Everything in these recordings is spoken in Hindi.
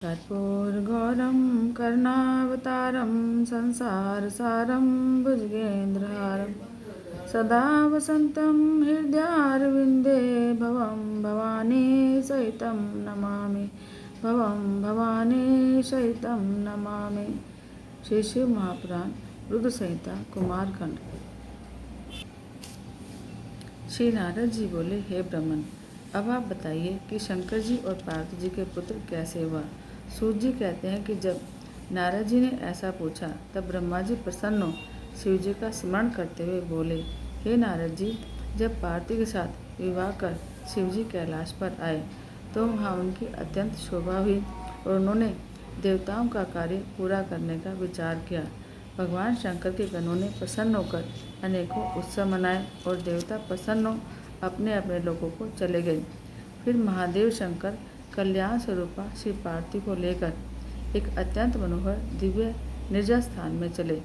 कर्पूरगौरं करुणावतारं संसारसारं भुजगेन्द्रहारं सदा वसन्तं हृदयारविन्दे भवं भवानी सहितं नमामि। भवं भवानी सहितं नमामि। श्री शिव महापुराण रुद्र संहिता कुमारखंड। श्री नारद जी बोले, हे ब्रह्मन, अब आप बताइए कि शंकर जी और पार्वती जी के पुत्र कैसे हुआ। सूत जी कहते हैं कि जब नारद जी ने ऐसा पूछा तब ब्रह्मा जी प्रसन्न हो शिव जी का स्मरण करते हुए बोले, हे नारद जी, जब पार्वती के साथ विवाह कर शिव जी कैलाश पर आए तो वहाँ उनकी अत्यंत शोभा हुई और उन्होंने देवताओं का कार्य पूरा करने का विचार किया। भगवान शंकर के गणों ने प्रसन्न होकर अनेकों उत्सव मनाए और देवता प्रसन्न हो अपने अपने लोगों को चले गए। फिर महादेव शंकर कल्याण स्वरूपा श्री पार्वती को लेकर एक अत्यंत मनोहर दिव्य निर्जन स्थान में चले।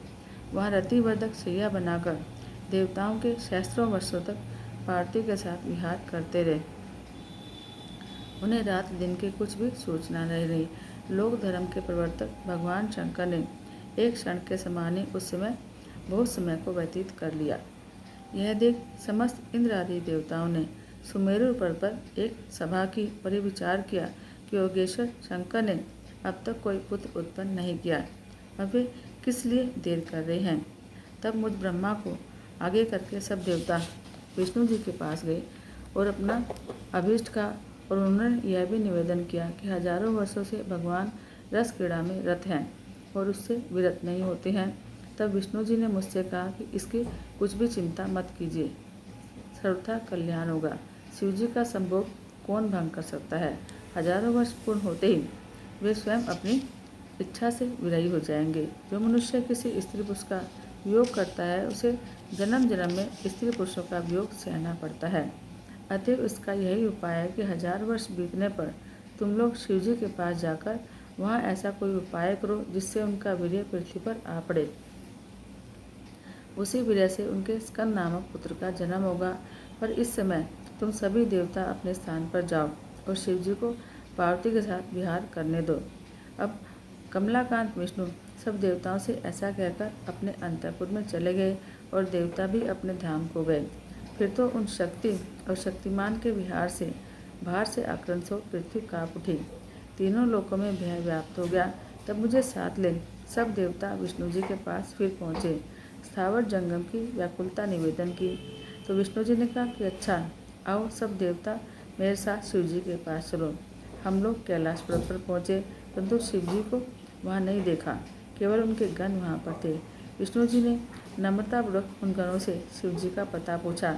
वहाँ रतिवर्धक शैया बनाकर देवताओं के सहस्त्रों वर्षों तक पार्वती के साथ विहार करते रहे। उन्हें रात दिन की कुछ भी सूचना नहीं रही। लोक धर्म के प्रवर्तक भगवान शंकर ने एक क्षण के समान ही उस समय बहुत समय को व्यतीत कर लिया। यह देख समस्त इंद्र आदि देवताओं ने सुमेरु पर्वत पर एक सभा की और ये विचार किया कि योगेश्वर शंकर ने अब तक कोई पुत्र उत्पन्न नहीं किया, अब वे किस लिए देर कर रहे हैं। तब मुझ ब्रह्मा को आगे करके सब देवता विष्णु जी के पास गए और अपना अभीष्ट का, और उन्होंने यह भी निवेदन किया कि हजारों वर्षों से भगवान रस क्रीड़ा में रत हैं और उससे विरत नहीं होते हैं। तब विष्णु जी ने मुझसे कहा कि इसकी कुछ भी चिंता मत कीजिए, सर्वथा कल्याण होगा। शिव जी का संभोग कौन भंग कर सकता है। हजारों वर्ष पूर्ण होते ही वे स्वयं अपनी इच्छा से विरही हो जाएंगे। जो मनुष्य किसी स्त्री पुरुष का वियोग करता है उसे जन्म जन्म में स्त्री पुरुषों का वियोग सहना पड़ता है। अतएव इसका यही उपाय है कि 1000 वर्ष बीतने पर तुम लोग शिव जी के पास जाकर वहाँ ऐसा कोई उपाय करो जिससे उनका वीर्य पृथ्वी पर आ पड़े। उसी वीर्य से उनके स्कंद नामक पुत्र का जन्म होगा। पर इस समय तुम सभी देवता अपने स्थान पर जाओ और शिव जी को पार्वती के साथ विहार करने दो। अब कमलाकांत विष्णु सब देवताओं से ऐसा कहकर अपने अंतःपुर में चले गए और देवता भी अपने धाम को गए। फिर तो उन शक्ति और शक्तिमान के विहार से बाहर से आक्रांत हो पृथ्वी काँप उठी। तीनों लोकों में भय व्याप्त हो गया। तब मुझे साथ ले सब देवता विष्णु जी के पास फिर पहुँचे। स्थावर जंगम की व्याकुलता निवेदन की तो विष्णु जी ने कहा कि अच्छा, आओ सब देवता मेरे साथ शिव जी के पास चलो। हम लोग कैलाश पर्वत पर पहुँचे, परंतु शिव जी को वहाँ नहीं देखा, केवल उनके गण वहाँ पर थे। विष्णु जी ने नम्रतापूर्वक उन गणों से शिव जी का पता पूछा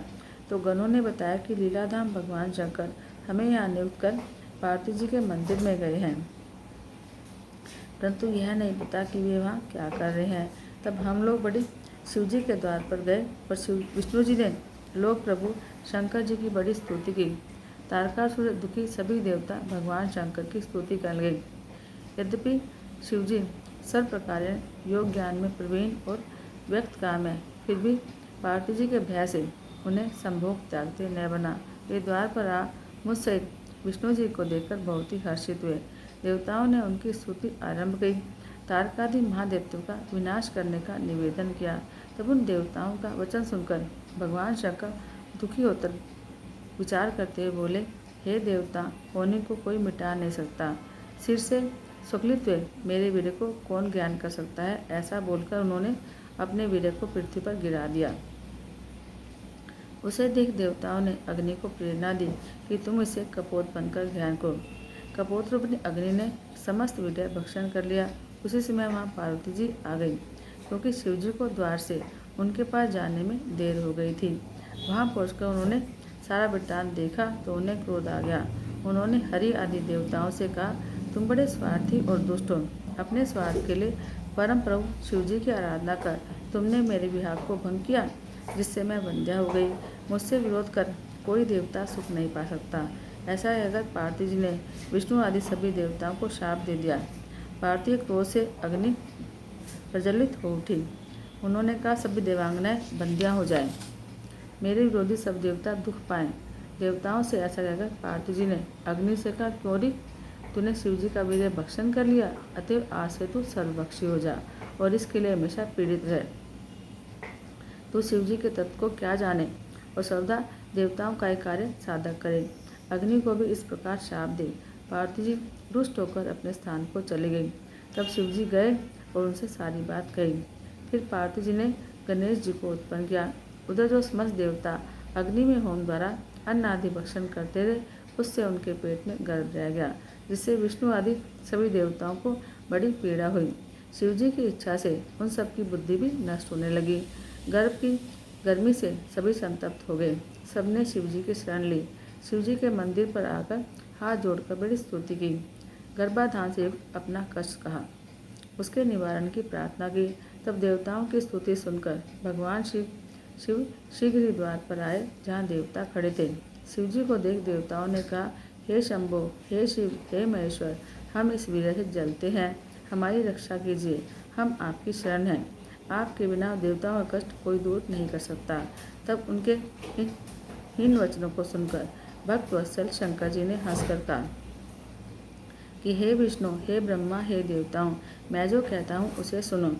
तो गणों ने बताया कि लीलाधाम भगवान शंकर हमें यहाँ नियुक्त कर पार्वती जी के मंदिर में गए हैं, परंतु यह नहीं पता कि वे वहाँ क्या कर रहे हैं। तब हम लोग बड़ी शिव जी के द्वार पर गए और विष्णु जी ने लोक प्रभु शंकर जी की बड़ी स्तुति की। तारकासुर दुखी सभी देवता भगवान शंकर की स्तुति कर गए। यद्यपि शिव जी सर्व प्रकार योग ज्ञान में प्रवीण और व्यक्त काम है, फिर भी पार्वती जी के भय से उन्हें संभोग त्यागते न बना। वे द्वार पर आ मुझ सहित विष्णु जी को देखकर बहुत ही हर्षित हुए। देवताओं ने उनकी स्तुति आरंभ की, तारकादि महादेवों का विनाश करने का निवेदन किया। तब उन देवताओं का वचन सुनकर भगवान शंकर दुखी होकर विचार करते हुए बोले, हे देवता, होनी को कोई मिटा नहीं सकता, सिर से सुकलित हुए मेरे वीर्य को कौन ज्ञान कर सकता है। ऐसा बोलकर उन्होंने अपने वीर्य को पृथ्वी पर गिरा दिया। उसे देख देवताओं ने अग्नि को प्रेरणा दी कि तुम इसे कपोत बनकर ध्यान करो। कपोत रूपी अग्नि ने समस्त वीर्य भक्षण कर लिया। उसी समय वहाँ पार्वती जी आ गई, क्योंकि शिव जी को द्वार से उनके पास जाने में देर हो गई थी। वहाँ पहुँचकर उन्होंने सारा वृत्तांत देखा तो उन्हें क्रोध आ गया। उन्होंने हरि आदि देवताओं से कहा, तुम बड़े स्वार्थी और दुष्ट हो। अपने स्वार्थ के लिए परम प्रभु शिव जी की आराधना कर तुमने मेरे विवाह को भंग किया, जिससे मैं बंध्या हो गई। मुझसे विरोध कर कोई देवता सुख नहीं पा सकता। ऐसा कहकर पार्वती जी ने विष्णु आदि सभी देवताओं को शाप दे दिया। पार्वती क्रोध से अग्नि प्रज्वलित हो उठी। उन्होंने कहा, सभी देवांगनाएं बंध्या हो जाएं, मेरे विरोधी सब देवता दुख पाएं। देवताओं से ऐसा कहकर पार्वती जी ने अग्नि से कहा, क्यों री तूने शिव जी का वीर्य भक्षण कर लिया, अतएव आज से तू सर्वभक्षी हो जा और इसके लिए हमेशा पीड़ित रहे। तू शिव जी के तत्व को क्या जाने और सर्वदा देवताओं का ही कार्य साधक करे। अग्नि को भी इस प्रकार शाप दे। पार्वती जी रुष्ट होकर अपने स्थान को चली गई। तब शिव जी गए और उनसे सारी बात कही। फिर पार्वती जी ने गणेश जी को उत्पन्न किया। उधर जो समस्त देवता अग्नि में होम द्वारा अन्न आदि भक्षण करते रहे, उससे उनके पेट में गर्भ रह गया, जिससे विष्णु आदि सभी देवताओं को बड़ी पीड़ा हुई। शिव जी की इच्छा से उन सब की बुद्धि भी नष्ट होने लगी। गर्भ की गर्मी से सभी संतप्त हो गए। सबने शिव जी की शरण ली। शिव जी के मंदिर पर आकर हाथ जोड़कर बड़ी स्तुति की। गर्भाधान से युक्त अपना कष्ट कहा, उसके निवारण की प्रार्थना की। तब देवताओं की स्तुति सुनकर भगवान शिव शीघ्र ही द्वार पर आए, जहाँ देवता खड़े थे। शिव जी को देख देवताओं ने कहा, हे शंभो, हे शिव, हे महेश्वर, हम इस वीर्य से जलते हैं, हमारी रक्षा कीजिए, हम आपकी शरण हैं। आपके बिना देवताओं का कष्ट कोई दूर नहीं कर सकता। तब उनके हीन वचनों को सुनकर भक्त वत्सल शंकर जी ने हंसकर कहा कि हे विष्णु, हे ब्रह्मा, हे देवताओं, मैं जो कहता हूँ उसे सुनो।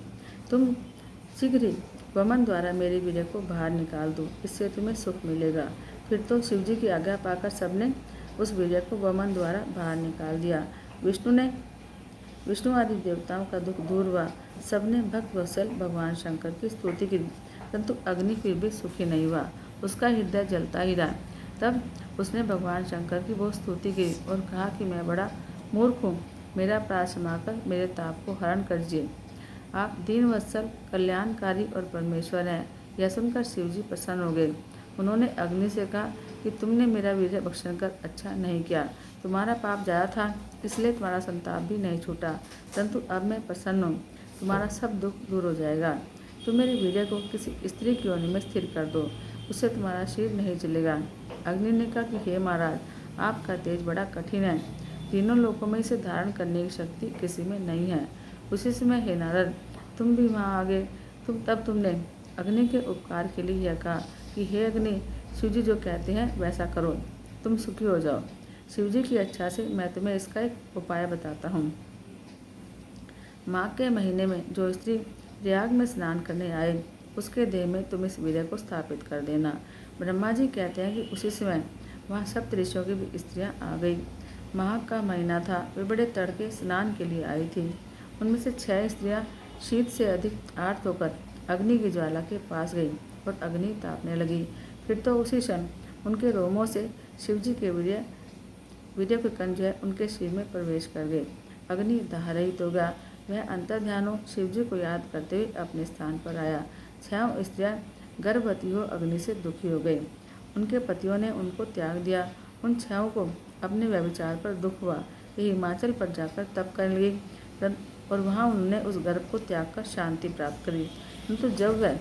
तुम शीघ्र ही वमन द्वारा मेरे वीर्य को बाहर निकाल दो, इससे तुम्हें सुख मिलेगा। फिर तो शिव जी की आज्ञा पाकर सबने उस वीर्य को वमन द्वारा बाहर निकाल दिया। विष्णु आदि देवताओं का दुख दूर हुआ। सबने भक्त वत्सल भगवान शंकर की स्तुति की, परंतु अग्नि फिर भी सुखी नहीं हुआ, उसका हृदय जलता ही रहा। तब उसने भगवान शंकर की बहुत स्तुति की और कहा कि मैं बड़ा मूर्ख हूँ, मेरा प्राण समाकर मेरे ताप को हरण करिए। आप दीन वत्सल, कल्याणकारी और परमेश्वर हैं। यह सुनकर शिव जी प्रसन्न हो गए। उन्होंने अग्नि से कहा कि तुमने मेरा वीर्य भक्षण कर अच्छा नहीं किया। तुम्हारा पाप ज़्यादा था, इसलिए तुम्हारा संताप भी नहीं छूटा, परंतु अब मैं प्रसन्न हूँ, तुम्हारा सब दुख दूर हो जाएगा। तुम मेरे वीर्य को किसी स्त्री की योनि में स्थिर कर दो, उससे तुम्हारा शरीर नहीं जलेगा। अग्नि ने कहा कि हे महाराज, आपका तेज बड़ा कठिन है, तीनों लोकों में इसे धारण करने की शक्ति किसी में नहीं है। उसी समय हे नारद, तुम भी वहाँ आ गए। तुमने अग्नि के उपकार के लिए यह कहा कि हे अग्नि, शिव जी जो कहते हैं वैसा करो, तुम सुखी हो जाओ। शिव जी की इच्छा से मैं तुम्हें इसका एक उपाय बताता हूँ। माघ के महीने में जो स्त्री प्रयाग में स्नान करने आए, उसके देह में तुम इस वीर्य को स्थापित कर देना। ब्रह्मा जी कहते हैं कि उसी समय वहाँ सप्त ऋषियों की भी स्त्रियाँ आ गई। माघ का महीना था, वे बड़े तड़के स्नान के लिए आई थी। उनमें से 6 स्त्रियाँ शीत से अधिक आर्त होकर अग्नि की ज्वाला के पास गई और अग्नि तापने लगी। फिर तो उसी क्षण उनके रोमों से शिव जी के वीर्य के कण जो है उनके शिर में प्रवेश कर गए। अग्नि दाहरहित हो गया। वह अंतर्ध्यान हो शिव जी को याद करते हुए अपने स्थान पर आया। 6 स्त्रियाँ गर्भवती हो अग्नि से दुखी हो गई। उनके पतियों ने उनको त्याग दिया। उन 6 को अपने व्यभिचार पर दुख हुआ। वे हिमाचल पर जाकर तप करने लगी और वहाँ उन्होंने उस गर्भ को त्याग कर शांति प्राप्त करी। किंतु जब वह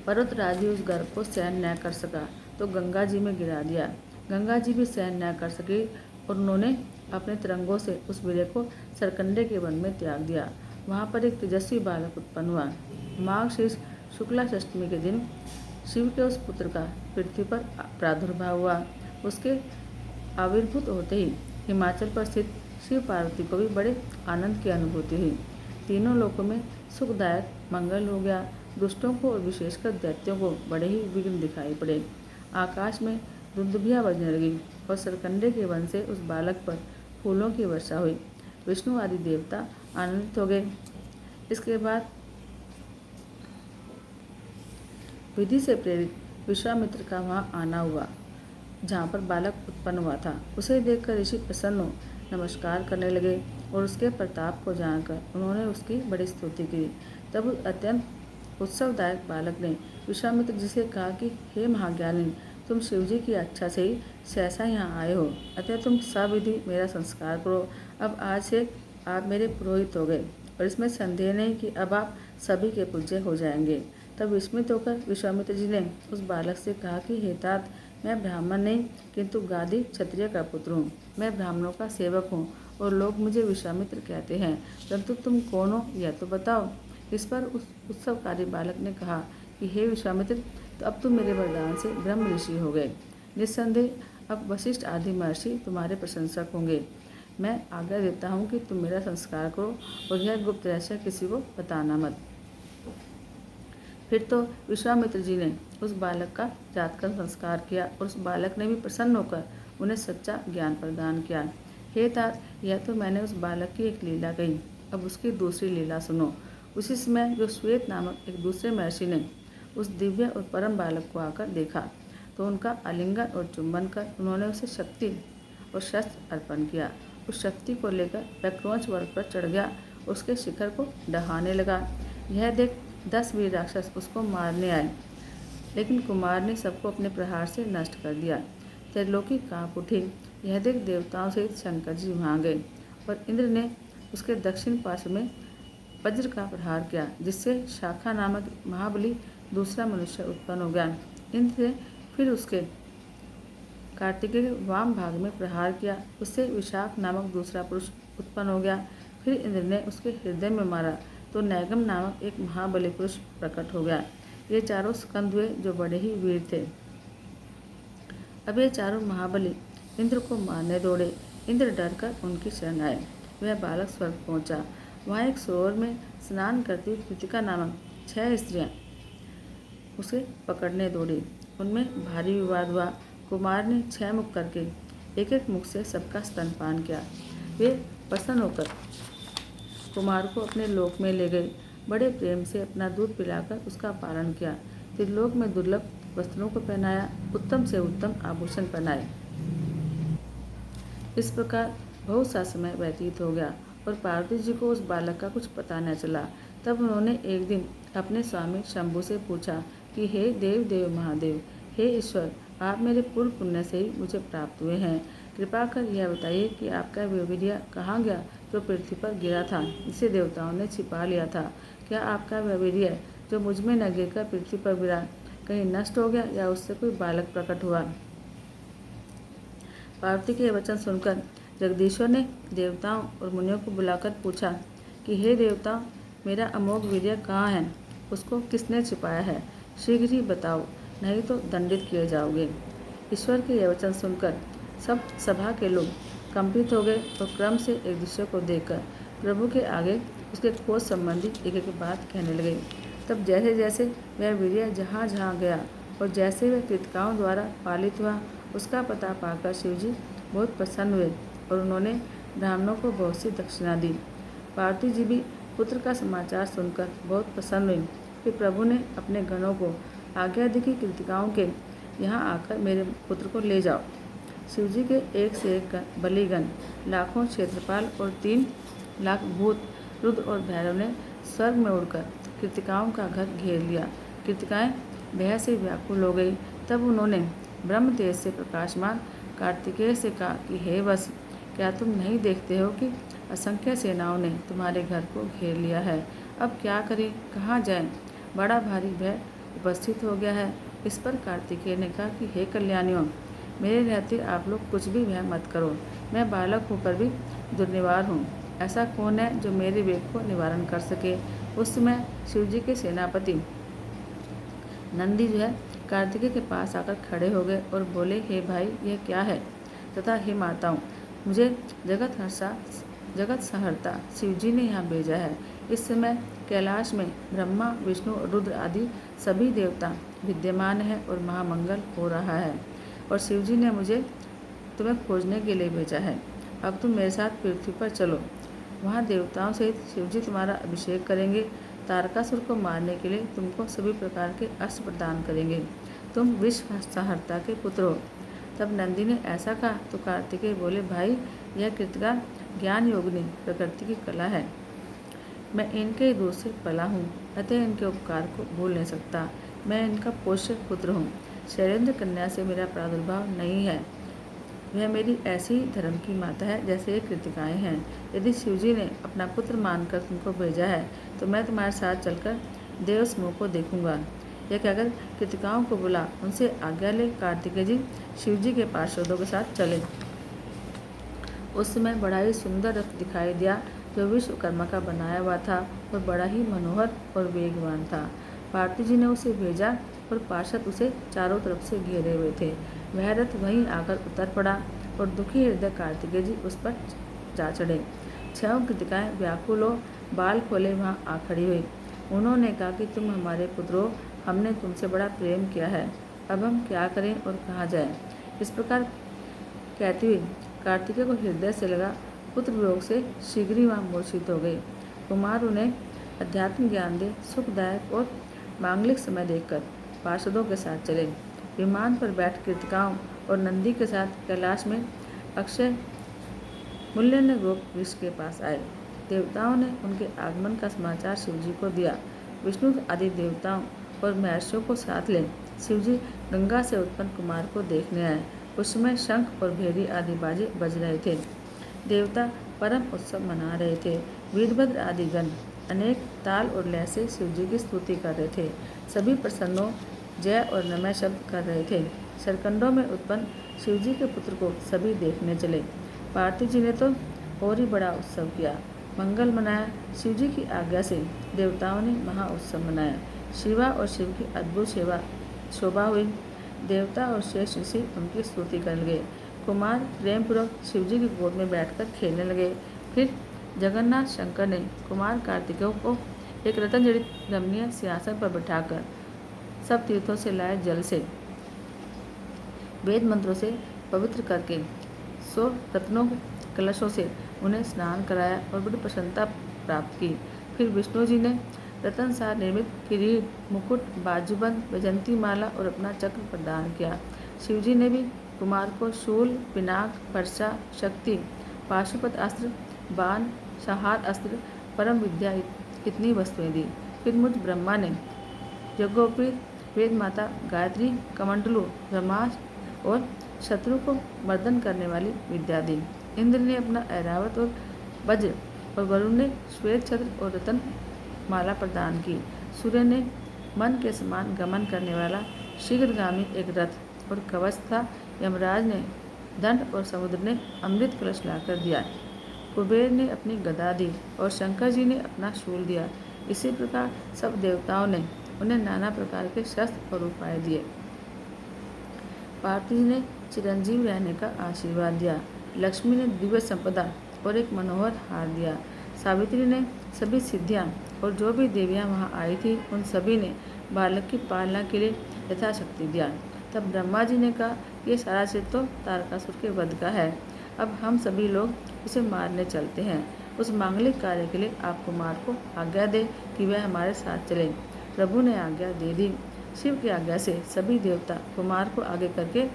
पर्वतराज भी उस गर्भ को सहन न कर सका तो गंगा जी में गिरा दिया। गंगा जी भी सहन न कर सकी और उन्होंने अपने तरंगों से उस वीर्य को सरकंडे के वन में त्याग दिया। वहाँ पर एक तेजस्वी बालक उत्पन्न हुआ। माघ शीर्ष शुक्ला अष्टमी के दिन शिव के उस पुत्र का पृथ्वी पर प्रादुर्भाव हुआ। उसके आविर्भूत होते ही हिमाचल पर स्थित शिव पार्वती को भी बड़े आनंद की अनुभूति हुई। तीनों लोकों में सुखदायक मंगल हो गया। दुष्टों को और विशेषकर दैत्यों को बड़े ही विघ्न दिखाई पड़े। आकाश में दुंदुभियाँ बजने लगी और सरकंडे के वन से उस बालक पर फूलों की वर्षा हुई। विष्णु आदि देवता आनंदित हो गए। इसके बाद विधि से प्रेरित विश्वामित्र का वहाँ आना हुआ, जहाँ पर बालक उत्पन्न हुआ था। उसे देखकर ऋषि प्रसन्न हो नमस्कार करने लगे और उसके प्रताप को जानकर उन्होंने उसकी बड़ी स्तुति की। तब उस अत्यंत उत्सवदायक बालक ने विश्वामित्र जी से कहा कि हे महाज्ञानी, तुम शिव जी की इच्छा से ही सहसा यहाँ आए हो, अतः तुम सविधि मेरा संस्कार करो। अब आज से आप मेरे पुरोहित हो गए और इसमें संदेह नहीं कि अब आप सभी के पूज्य हो जाएंगे। तब विस्मित होकर विश्वामित्र जी ने उस बालक से कहा कि हे तात, मैं ब्राह्मण नहीं किंतु गादी क्षत्रिय का पुत्र हूँ। मैं ब्राह्मणों का सेवक हूँ और लोग मुझे विश्वामित्र कहते हैं, परंतु तुम कौन हो यह तो बताओ। इस पर उस उत्सवकारी बालक ने कहा कि हे विश्वामित्र, तो अब तुम मेरे वरदान से ब्रह्म ऋषि हो गए। निस्संदेह अब वशिष्ठ आदि महर्षि तुम्हारे प्रशंसक होंगे। मैं आज्ञा देता हूँ कि तुम मेरा संस्कार करो और यह गुप्त रहस्य किसी को बताना मत। फिर तो विश्वामित्र जी ने उस बालक का जातकर संस्कार किया और उस बालक ने भी प्रसन्न होकर उन्हें सच्चा ज्ञान प्रदान किया। हे तात, यह तो मैंने उस बालक की एक लीला कही, अब उसकी दूसरी लीला सुनो। उसी समय जो श्वेत नामक एक दूसरे महर्षि ने उस दिव्य और परम बालक को आकर देखा तो उनका आलिंगन और चुंबन कर उन्होंने उसे शक्ति और शस्त्र अर्पण किया। उस शक्ति को लेकर वह क्रोंच पर्वत पर चढ़ गया, उसके शिखर को डहाने लगा। यह देख 10 वीर राक्षस उसको मारने आए, लेकिन कुमार ने सबको अपने प्रहार से नष्ट कर दिया। त्रिलोकी कांप उठी। यह देख देवताओं सहित शंकर जी वहाँ गए और इंद्र ने उसके दक्षिण पार्श्व में वज्र का प्रहार किया, जिससे शाखा नामक महाबली दूसरा मनुष्य उत्पन्न हो गया। इंद्र ने फिर उसके कार्तिकेय के वाम भाग में प्रहार किया, उससे विशाख नामक दूसरा पुरुष उत्पन्न हो गया। फिर इंद्र ने उसके हृदय में मारा तो नैगम नामक एक महाबली पुरुष प्रकट हो गया। ये चारों स्कंद हुए जो बड़े ही वीर थे। अब ये चारों महाबली इंद्र को मारने दौड़े। इंद्र डरकर उनकी शरण आए। वह बालक स्वर्ग पहुंचा। वहाँ एक सरोवर में स्नान करती हुई कृतिका नामक 6 स्त्रियां उसे पकड़ने दौड़ी। उनमें भारी विवाद हुआ। कुमार ने 6 मुख करके एक एक मुख से सबका स्तनपान किया। वे प्रसन्न होकर कुमार को अपने लोक में ले गए। बड़े प्रेम से अपना दूध पिलाकर उसका पालन किया। त्रिलोक में दुर्लभ वस्त्रों को पहनाया, उत्तम से उत्तम आभूषण पहनाए। इस प्रकार बहुत सा समय व्यतीत हो गया और पार्वती जी को उस बालक का कुछ पता न चला। तब उन्होंने एक दिन अपने स्वामी शंभु से पूछा कि हे देव देव महादेव, हे ईश्वर, आप मेरे पूर्व पुण्य से ही मुझे प्राप्त हुए हैं। कृपा कर यह बताइए कि आपका वैवीर्य कहाँ गया जो पृथ्वी पर गिरा था, जिसे देवताओं ने छिपा लिया था। क्या आपका वैवीर्य जो मुझ में न गिरकर पृथ्वी पर गिरा कहीं नष्ट हो गया या उससे कोई बालक प्रकट हुआ? पार्वती के वचन सुनकर जगदीश्वर ने देवताओं और मुनियों को बुलाकर पूछा कि हे देवताओं, मेरा अमोघ वीर्य कहाँ है? उसको किसने छिपाया है? शीघ्र ही बताओ, नहीं तो दंडित किए जाओगे। ईश्वर के यह वचन सुनकर सब सभा के लोग कंपित हो गए और क्रम से एक दूसरे को देखकर प्रभु के आगे उसके खोज संबंधी एक एक बात कहने लगे। तब जैसे जैसे वह वीर्य जहाँ जहाँ गया और जैसे वह कृतिकाओं द्वारा पालित हुआ, उसका पता पाकर शिवजी बहुत प्रसन्न हुए और उन्होंने ब्राह्मणों को बहुत सी दक्षिणा दी। पार्वती जी भी पुत्र का समाचार सुनकर बहुत प्रसन्न हुई। फिर प्रभु ने अपने गणों को आज्ञा दी कि कृतिकाओं के यहाँ आकर मेरे पुत्र को ले जाओ। शिवजी के एक से एक बलिगण, लाखों क्षेत्रपाल और 3 लाख भूत, रुद्र और भैरव ने स्वर्ग में उड़कर कृतिकाओं का घर घेर लिया। कृतिकाएं भय से व्याकुल हो गई। तब उन्होंने ब्रह्म तेज से प्रकाशमान कार्तिकेय से कहा कि हे वश, क्या तुम नहीं देखते हो कि असंख्य सेनाओं ने तुम्हारे घर को घेर लिया है? अब क्या करें, कहाँ जाएं? बड़ा भारी भय उपस्थित हो गया है। इस पर कार्तिकेय ने कहा कि हे कल्याणियों, मेरे रहते आप लोग कुछ भी भय मत करो। मैं बालक होकर भी दुर्निवार हूँ। ऐसा कौन है जो मेरे वेग को निवारण कर सके? उस समय शिवजी के सेनापति नंदी जो है कार्तिकेय के पास आकर खड़े हो गए और बोले, हे भाई, यह क्या है? तथा हे माताओं, मुझे जगत सहर्ता शिवजी ने यहाँ भेजा है। इस समय कैलाश में ब्रह्मा, विष्णु और रुद्र आदि सभी देवता विद्यमान हैं और महामंगल हो रहा है और शिवजी ने मुझे तुम्हें खोजने के लिए भेजा है। अब तुम मेरे साथ पृथ्वी पर चलो। वहाँ देवताओं सहित शिवजी तुम्हारा अभिषेक करेंगे। तारकासुर को मारने के लिए तुमको सभी प्रकार के अस्त्र प्रदान करेंगे। तुम विश्व सहर्ता के पुत्र हो। तब नंदी ने ऐसा कहा तो कार्तिकेय बोले, भाई, यह कृतिका ज्ञान योगिनी प्रकृति की कला है। मैं इनके दूध से पला हूँ, अतः इनके उपकार को भूल नहीं सकता। मैं इनका पोष्य पुत्र हूँ। शैलेंद्र कन्या से मेरा प्रादुर्भाव नहीं है। वह मेरी ऐसी ही धर्म की माता है जैसे ये कृतिकाएँ हैं। यदि शिवजी ने अपना पुत्र मानकर तुमको भेजा है तो मैं तुम्हारे साथ चलकर देव समूह को देखूंगा। यह कहकर कृतिकाओं को बुला उनसे आज्ञा ले कार्तिकेय जी शिवजी के पार्षदों के साथ चले। उस समय बड़ा ही सुंदर रथ दिखाई दिया जो विश्वकर्मा का बनाया हुआ था और बड़ा ही मनोहर और वेगवान था। पार्वती जी ने उसे भेजा और पार्षद उसे चारों तरफ से घेरे हुए थे। वह रथ वहीं आकर उतर पड़ा और दुखी हृदय कार्तिकेय जी उस पर जा चढ़े। 6 कृतिकाएँ व्याकुल हो बाल खोले वहाँ आ खड़ी हुई। उन्होंने कहा कि तुम हमारे पुत्र हो, हमने तुमसे बड़ा प्रेम किया है, अब हम क्या करें और कहाँ जाएं। इस प्रकार कहती हुई कार्तिकेय को हृदय से लगा पुत्र वियोग से शीघ्र ही वहाँ मूर्छित हो गई। कुमार उन्हें अध्यात्म ज्ञान दे सुखदायक और मांगलिक समय देखकर पार्षदों के साथ चले। विमान पर बैठ कृतिकाओं और नंदी के साथ कैलाश में अक्षय मूल्य गोप वृक्ष के पास आए। देवताओं ने उनके आगमन का समाचार शिवजी को दिया। विष्णु आदि देवताओं और महर्षियों को साथ ले शिवजी गंगा से उत्पन्न कुमार को देखने आए। उस समय शंख और भेरी आदि बाजे बज रहे थे। देवता परम उत्सव मना रहे थे। वीरभद्र आदि गण अनेक ताल और लय से शिवजी की स्तुति कर रहे थे। सभी प्रसन्नों जय और नमः शब्द कर रहे थे। सरकंडों में उत्पन्न शिवजी के पुत्र को सभी देखने चले। पार्थिव जी ने तो और ही बड़ा उत्सव किया, मंगल मनाया। शिवजी की आज्ञा से देवताओं ने महा उत्सव मनाया। शिवा और शिव की अद्भुत शोभा हुई। देवता और शेष ऋषि उनकी स्तुति करने लगे। कुमार प्रेम पूर्वक शिवजी की गोद में बैठकर खेलने लगे। फिर जगन्नाथ शंकर ने कुमार कार्तिकेय को एक रतन जड़ित रमणीय सिंहासन पर बिठाकर सब तीर्थों से लाए जल से वेद मंत्रों से पवित्र करके 100 रत्नों कलशों से उन्हें स्नान कराया और बड़ी प्रसन्नता प्राप्त की। फिर विष्णु जी ने रतन सार निर्मित किरीट, मुकुट, बाजूबंद, वैजंती माला और अपना चक्र प्रदान किया। शिवजी ने भी कुमार को शूल, पिनाक, पर्चा, शक्ति, पाशुपत अस्त्र, बाण, संहार अस्त्र, परम विद्या इतनी वस्तुएं दी। फिर मुझ ब्रह्मा ने यज्ञोपवीत, वेद माता गायत्री, कमंडलू, ब्रह्मास्त्र और शत्रु को मर्दन करने वाली विद्या दी। इंद्र ने अपना ऐरावत और वज्र और वरुण ने श्वेत छत्र और रतन माला प्रदान की। सूर्य ने मन के समान गमन करने वाला शीघ्रगामी एक रथ और कवच था। यमराज ने दंड और समुद्र ने अमृत कलश लाकर दिया। कुबेर ने अपनी गदा दी और शंकर जी ने अपना शूल दिया। इसी प्रकार सब देवताओं ने उन्हें नाना प्रकार के शस्त्र और उपाय दिए। पार्थिव ने चिरंजीव रहने का आशीर्वाद दिया। लक्ष्मी ने दिव्य संपदा और एक मनोहर हार दिया। सावित्री ने सभी सिद्धियां और जो भी देवियां वहां आई थी उन सभी ने बालक की पालना के लिए यथाशक्ति दिया। तब ब्रह्मा जी ने कहा, ये सारा चिर तो तारकासुर के वध का है, अब हम सभी लोग उसे मारने चलते हैं। उस मांगलिक कार्य के लिए आप कुमार को आज्ञा दे कि वह हमारे साथ चले। प्रभु ने आज्ञा दे दी। शिव की आज्ञा से सभी देवता कुमार को आगे करके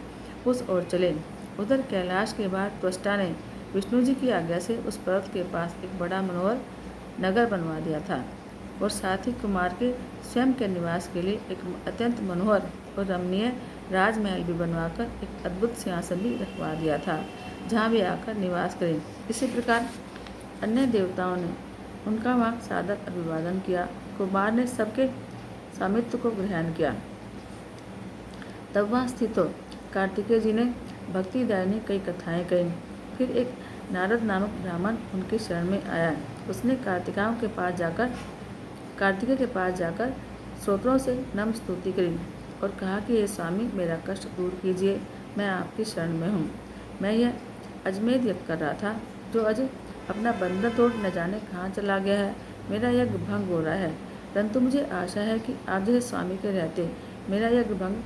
उस ओर चले। उधर कैलाश के बाद त्वष्टा ने विष्णु जी की आज्ञा से उस पर्वत के पास एक बड़ा मनोहर नगर बनवा दिया था और साथ ही कुमार के स्वयं के निवास के लिए एक अत्यंत मनोहर और रमणीय राजमहल भी बनवाकर एक अद्भुत सिंहासन भी रखवा दिया था, जहाँ वे आकर निवास करें। इसी प्रकार अन्य देवताओं ने उनका वहाँ सादर अभिवादन किया। कुमार ने सबके स्वामित्व को ग्रहण किया। तब वहाँ स्थित हो कार्तिकेय जी ने भक्तिदायिनी कई कथाएं कही। फिर एक नारद नामक ब्राह्मण उनकी शरण में आया। उसने कार्तिकेय के पास जाकर स्तोत्रों से नम स्तुति करी और कहा कि ये स्वामी, मेरा कष्ट दूर कीजिए, मैं आपकी शरण में हूँ। मैं यह अजमेर यज्ञ कर रहा था, जो अज अपना बंधन तोड़ न जाने कहाँ चला गया है। मेरा यज्ञ भंग हो रहा है, परंतु मुझे आशा है कि आप जैसे स्वामी के रहते मेरा यज्ञ भंग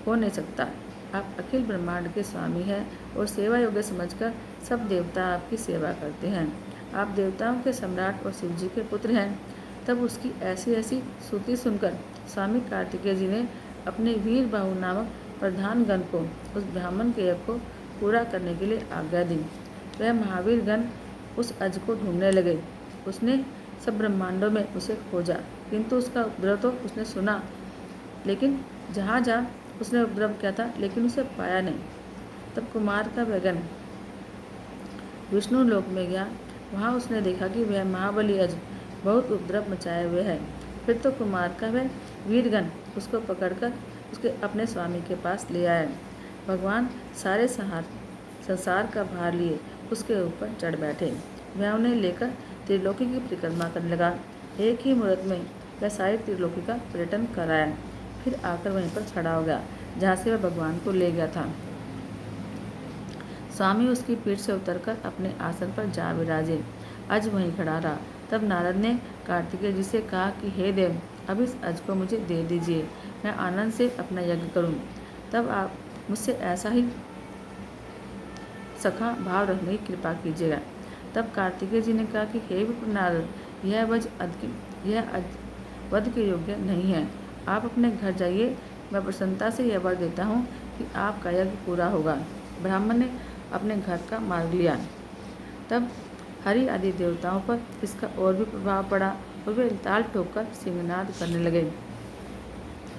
हो नहीं सकता। आप अखिल ब्रह्मांड के स्वामी हैं और सेवा योग्य समझकर सब देवता आपकी सेवा करते हैं। आप देवताओं के सम्राट और शिवजी के पुत्र हैं। तब उसकी ऐसी ऐसी स्तुति सुनकर स्वामी कार्तिकेय जी ने अपने वीर बाहु नामक प्रधान गण को उस ब्राह्मण के यज्ञ को पूरा करने के लिए आज्ञा दी। वह महावीर गण उस अज को ढूंढने लगे। उसने सब ब्रह्मांडों में उसे खोजा, किंतु उसका उपद्रव तो उसने सुना, लेकिन जहाँ जहाँ उसने उपद्रव किया था लेकिन उसे पाया नहीं। तब कुमार का वैगन विष्णु लोक में गया। वहाँ उसने देखा कि वह महाबली अज बहुत उपद्रव मचाए हुए है। फिर तो कुमार का वह वीरगण उसको पकड़कर उसके अपने स्वामी के पास ले आया। भगवान सारे संसार का भार लिए उसके ऊपर चढ़ बैठे। वह उन्हें लेकर त्रिलोकी की परिक्रमा करने लगा। एक ही मुहूर्त में वह सारी त्रिलोकी का पर्यटन कराया। फिर आकर वहीं पर खड़ा हो गया जहाँ से वह भगवान को ले गया था। स्वामी उसकी पीठ से उतरकर अपने आसन पर जा विराजे। अज वहीं खड़ा रहा। तब नारद ने कार्तिकेय जी से कहा कि हे देव, अब इस अज को मुझे दे दीजिए, मैं आनंद से अपना यज्ञ करूं। तब आप मुझसे ऐसा ही सखा भाव रखने की कृपा कीजिएगा। तब कार्तिकेय जी ने कहा कि हे विप्र नारद, यह अज वध के योग्य नहीं है। आप अपने घर जाइए। मैं प्रसन्नता से यह वर देता हूँ कि आपका यज्ञ पूरा होगा। ब्राह्मण ने अपने घर का मार्ग लिया। तब हरि आदि देवताओं पर इसका और भी प्रभाव पड़ा और वे ताल ठोककर सिंहनाद करने लगे।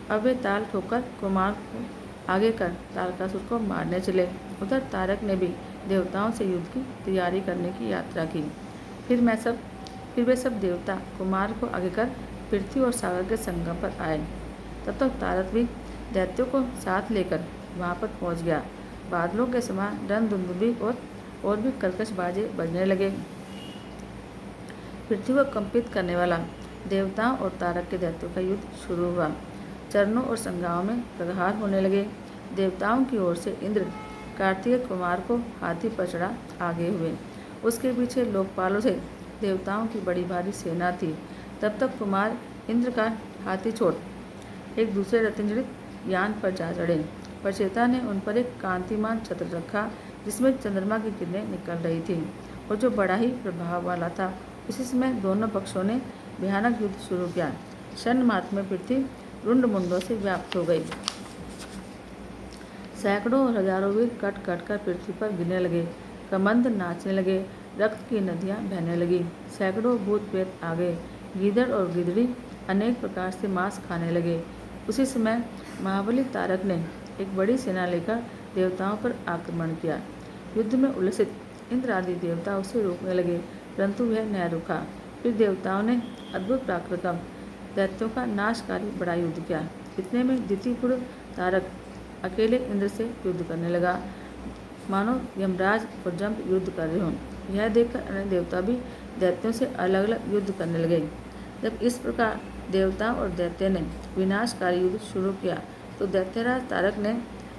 अब वे ताल ठोककर कुमार को आगे कर तारकासुर को मारने चले। उधर तारक ने भी देवताओं से युद्ध की तैयारी करने की यात्रा की। फिर वे सब देवता कुमार को आगे कर पृथ्वी और सागर के संगम पर आए। तब तक तारक भी दैत्यों को साथ लेकर वहां पर पहुंच गया। बादलों के समान रण दुंदुभी और भी कर्कश बाजे बजने लगे। पृथ्वी को कंपित करने वाला देवताओं और तारक के दैत्यों का युद्ध शुरू हुआ। चरणों और संगाओं में प्रहार होने लगे। देवताओं की ओर से इंद्र कार्तिकेय कुमार को हाथी पर चढ़ा आगे हुए। उसके पीछे लोकपालों से देवताओं की बड़ी भारी सेना थी। तब तक कुमार इंद्र का हाथी छोड़ एक दूसरे रत्नजड़ित यान पर जा चढ़े। प्रचेता ने उन पर एक कांतिमान छत्र रखा जिसमें चंद्रमा की किरणें निकल रही थी और जो बड़ा ही प्रभाव वाला था। उसी समय दोनों पक्षों ने भयानक युद्ध शुरू किया। क्षण मात्र में पृथ्वी रुंड मुंडों से व्याप्त हो गई। सैकड़ों और हजारों वीर कट कट कर पृथ्वी पर गिरने लगे। कमंद नाचने लगे। रक्त की नदियां बहने लगी। सैकड़ों भूत प्रेत आ गए। गीदड़ और गिदड़ी अनेक प्रकार से मांस खाने लगे। उसी समय महाबली तारक ने एक बड़ी सेना लेकर देवताओं पर आक्रमण किया। युद्ध में उल्लसित इंद्र आदि देवता उसे रोकने लगे, परंतु वह न रुका। फिर देवताओं ने अद्भुत पराक्रम दैत्यों का नाशकारी बड़ा युद्ध किया। इतने में द्वितीयपुर तारक अकेले इंद्र से युद्ध करने लगा, मानो यमराज और जंप युद्ध कर रहे हों। यह देखकर अन्य देवता भी दैत्यों से अलग अलग युद्ध करने लगे। जब इस प्रकार देवताओं और दैत्य ने विनाशकारी युद्ध शुरू किया तो दैत्यराज तारक ने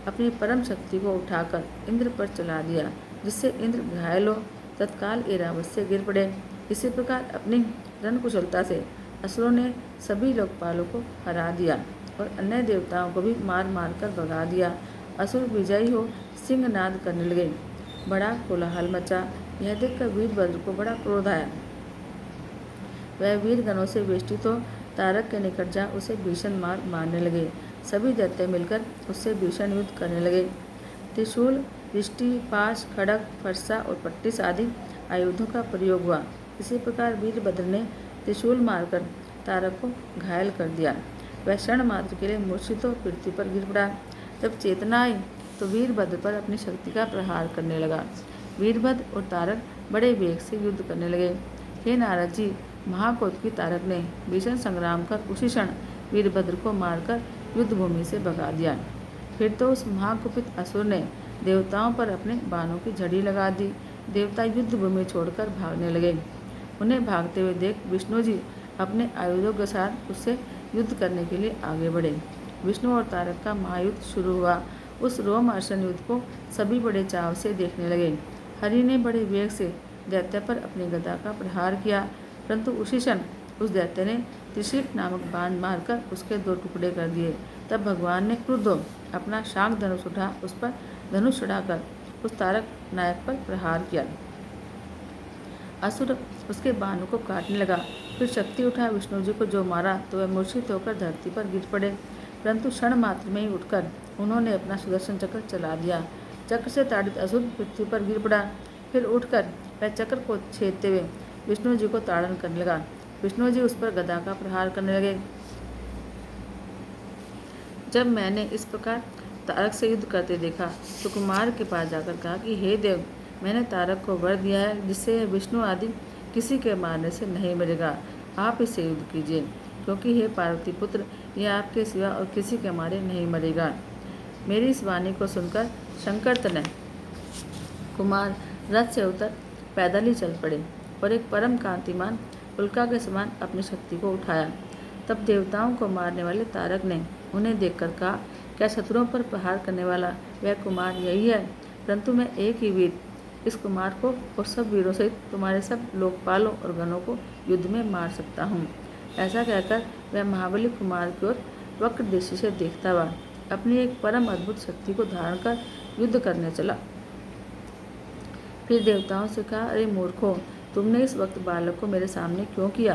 अपनी परम शक्ति को उठाकर इंद्र पर चला दिया, जिससे इंद्र घायल हो तत्काल ऐरावत से गिर पड़े। इसी प्रकार अपनी रणकुशलता से असुरों ने सभी लोकपालों को हरा दिया और अन्य देवताओं को भी मार मार कर भगा दिया। असुर विजयी हो सिंहनाद करने लगे। बड़ा कोलाहल मचा। यह देखकर वीरभद्र को बड़ा क्रोध आया। वह वीरगणों से वेष्टित हो तारक के निकट जा उसे भीषण मार मारने लगे। सभी दैत्य मिलकर उससे भीषण युद्ध करने लगे। त्रिशूल, रिष्टि, पाश, खड्ग, फरसा और पट्टिस आदि आयुधों का प्रयोग हुआ। इसी प्रकार वीरभद्र ने त्रिशूल मारकर तारक को घायल कर दिया। वह क्षण मात्र के लिए मूर्छित हो पृथ्वी पर गिर पड़ा। जब चेतना आई तो वीरभद्र पर अपनी शक्ति का प्रहार करने लगा। वीरभद्र और तारक बड़े वेग से युद्ध करने लगे। हे नारद जी, महाकोत्की तारक ने भीषण संग्राम कर उसी क्षण वीरभद्र को मारकर युद्ध भूमि से भगा दिया। फिर तो उस महाकुपित असुर ने देवताओं पर अपने बाणों की झड़ी लगा दी। देवता युद्ध भूमि छोड़कर भागने लगे। उन्हें भागते हुए देख विष्णु जी अपने आयुधों के साथ उससे युद्ध करने के लिए आगे बढ़े। विष्णु और तारक का महायुद्ध शुरू हुआ। उस रोमहर्षण युद्ध को सभी बड़े चाव से देखने लगे। हरि ने बड़े वेग से दैत्य पर अपनी गदा का प्रहार किया, परंतु उसी क्षण उस दैत्य ने त्रिशीक नामक बाण मारकर उसके 2 टुकड़े कर दिए। तब भगवान ने क्रुद्ध हो अपना शांख धनुष उठा उस पर धनुष चढ़ाकर उस तारक नायक पर प्रहार किया। असुर उसके बाणों को काटने लगा। फिर शक्ति उठा विष्णु जी को जो मारा तो वह मूर्छित होकर धरती पर गिर पड़े, परंतु क्षण मात्र में ही उठकर उन्होंने अपना सुदर्शन चक्र चला दिया। चक्र से ताड़ित असुर पृथ्वी पर गिर पड़ा। फिर उठकर वह चक्र को छेदते हुए विष्णु जी को ताड़न करने लगा। विष्णु जी उस पर गदा का प्रहार करने लगे। जब मैंने इस प्रकार तारक से युद्ध करते देखा तो कुमार के पास जाकर कहा कि हे देव, मैंने तारक को वर दिया है जिससे विष्णु आदि किसी के मारने से नहीं मरेगा। आप इससे युद्ध कीजिए, क्योंकि हे पार्वती पुत्र, यह आपके सिवा और किसी के मारे नहीं मरेगा। मेरी इस वाणी को सुनकर शंकर तनय कुमार रथ से उतर पैदल ही चल पड़े और एक परम कांतिमान उल्का के समान अपनी शक्ति को उठाया। तब देवताओं को मारने वाले तारक ने उन्हें देखकर कहा, क्या शत्रुओं पर प्रहार करने वाला वह कुमार यही है परंतु मैं एक ही वीर इस कुमार को और सब वीरों सहित तुम्हारे सब लोकपालों और गणों को युद्ध में मार सकता हूँ। ऐसा कहकर वह महाबली कुमार की ओर वक्र दृष्टि से देखता हुआ अपनी एक परम अद्भुत शक्ति को धारण कर युद्ध करने चला। फिर देवताओं से कहा, अरे मूर्खों, तुमने इस वक्त बालक को मेरे सामने क्यों किया?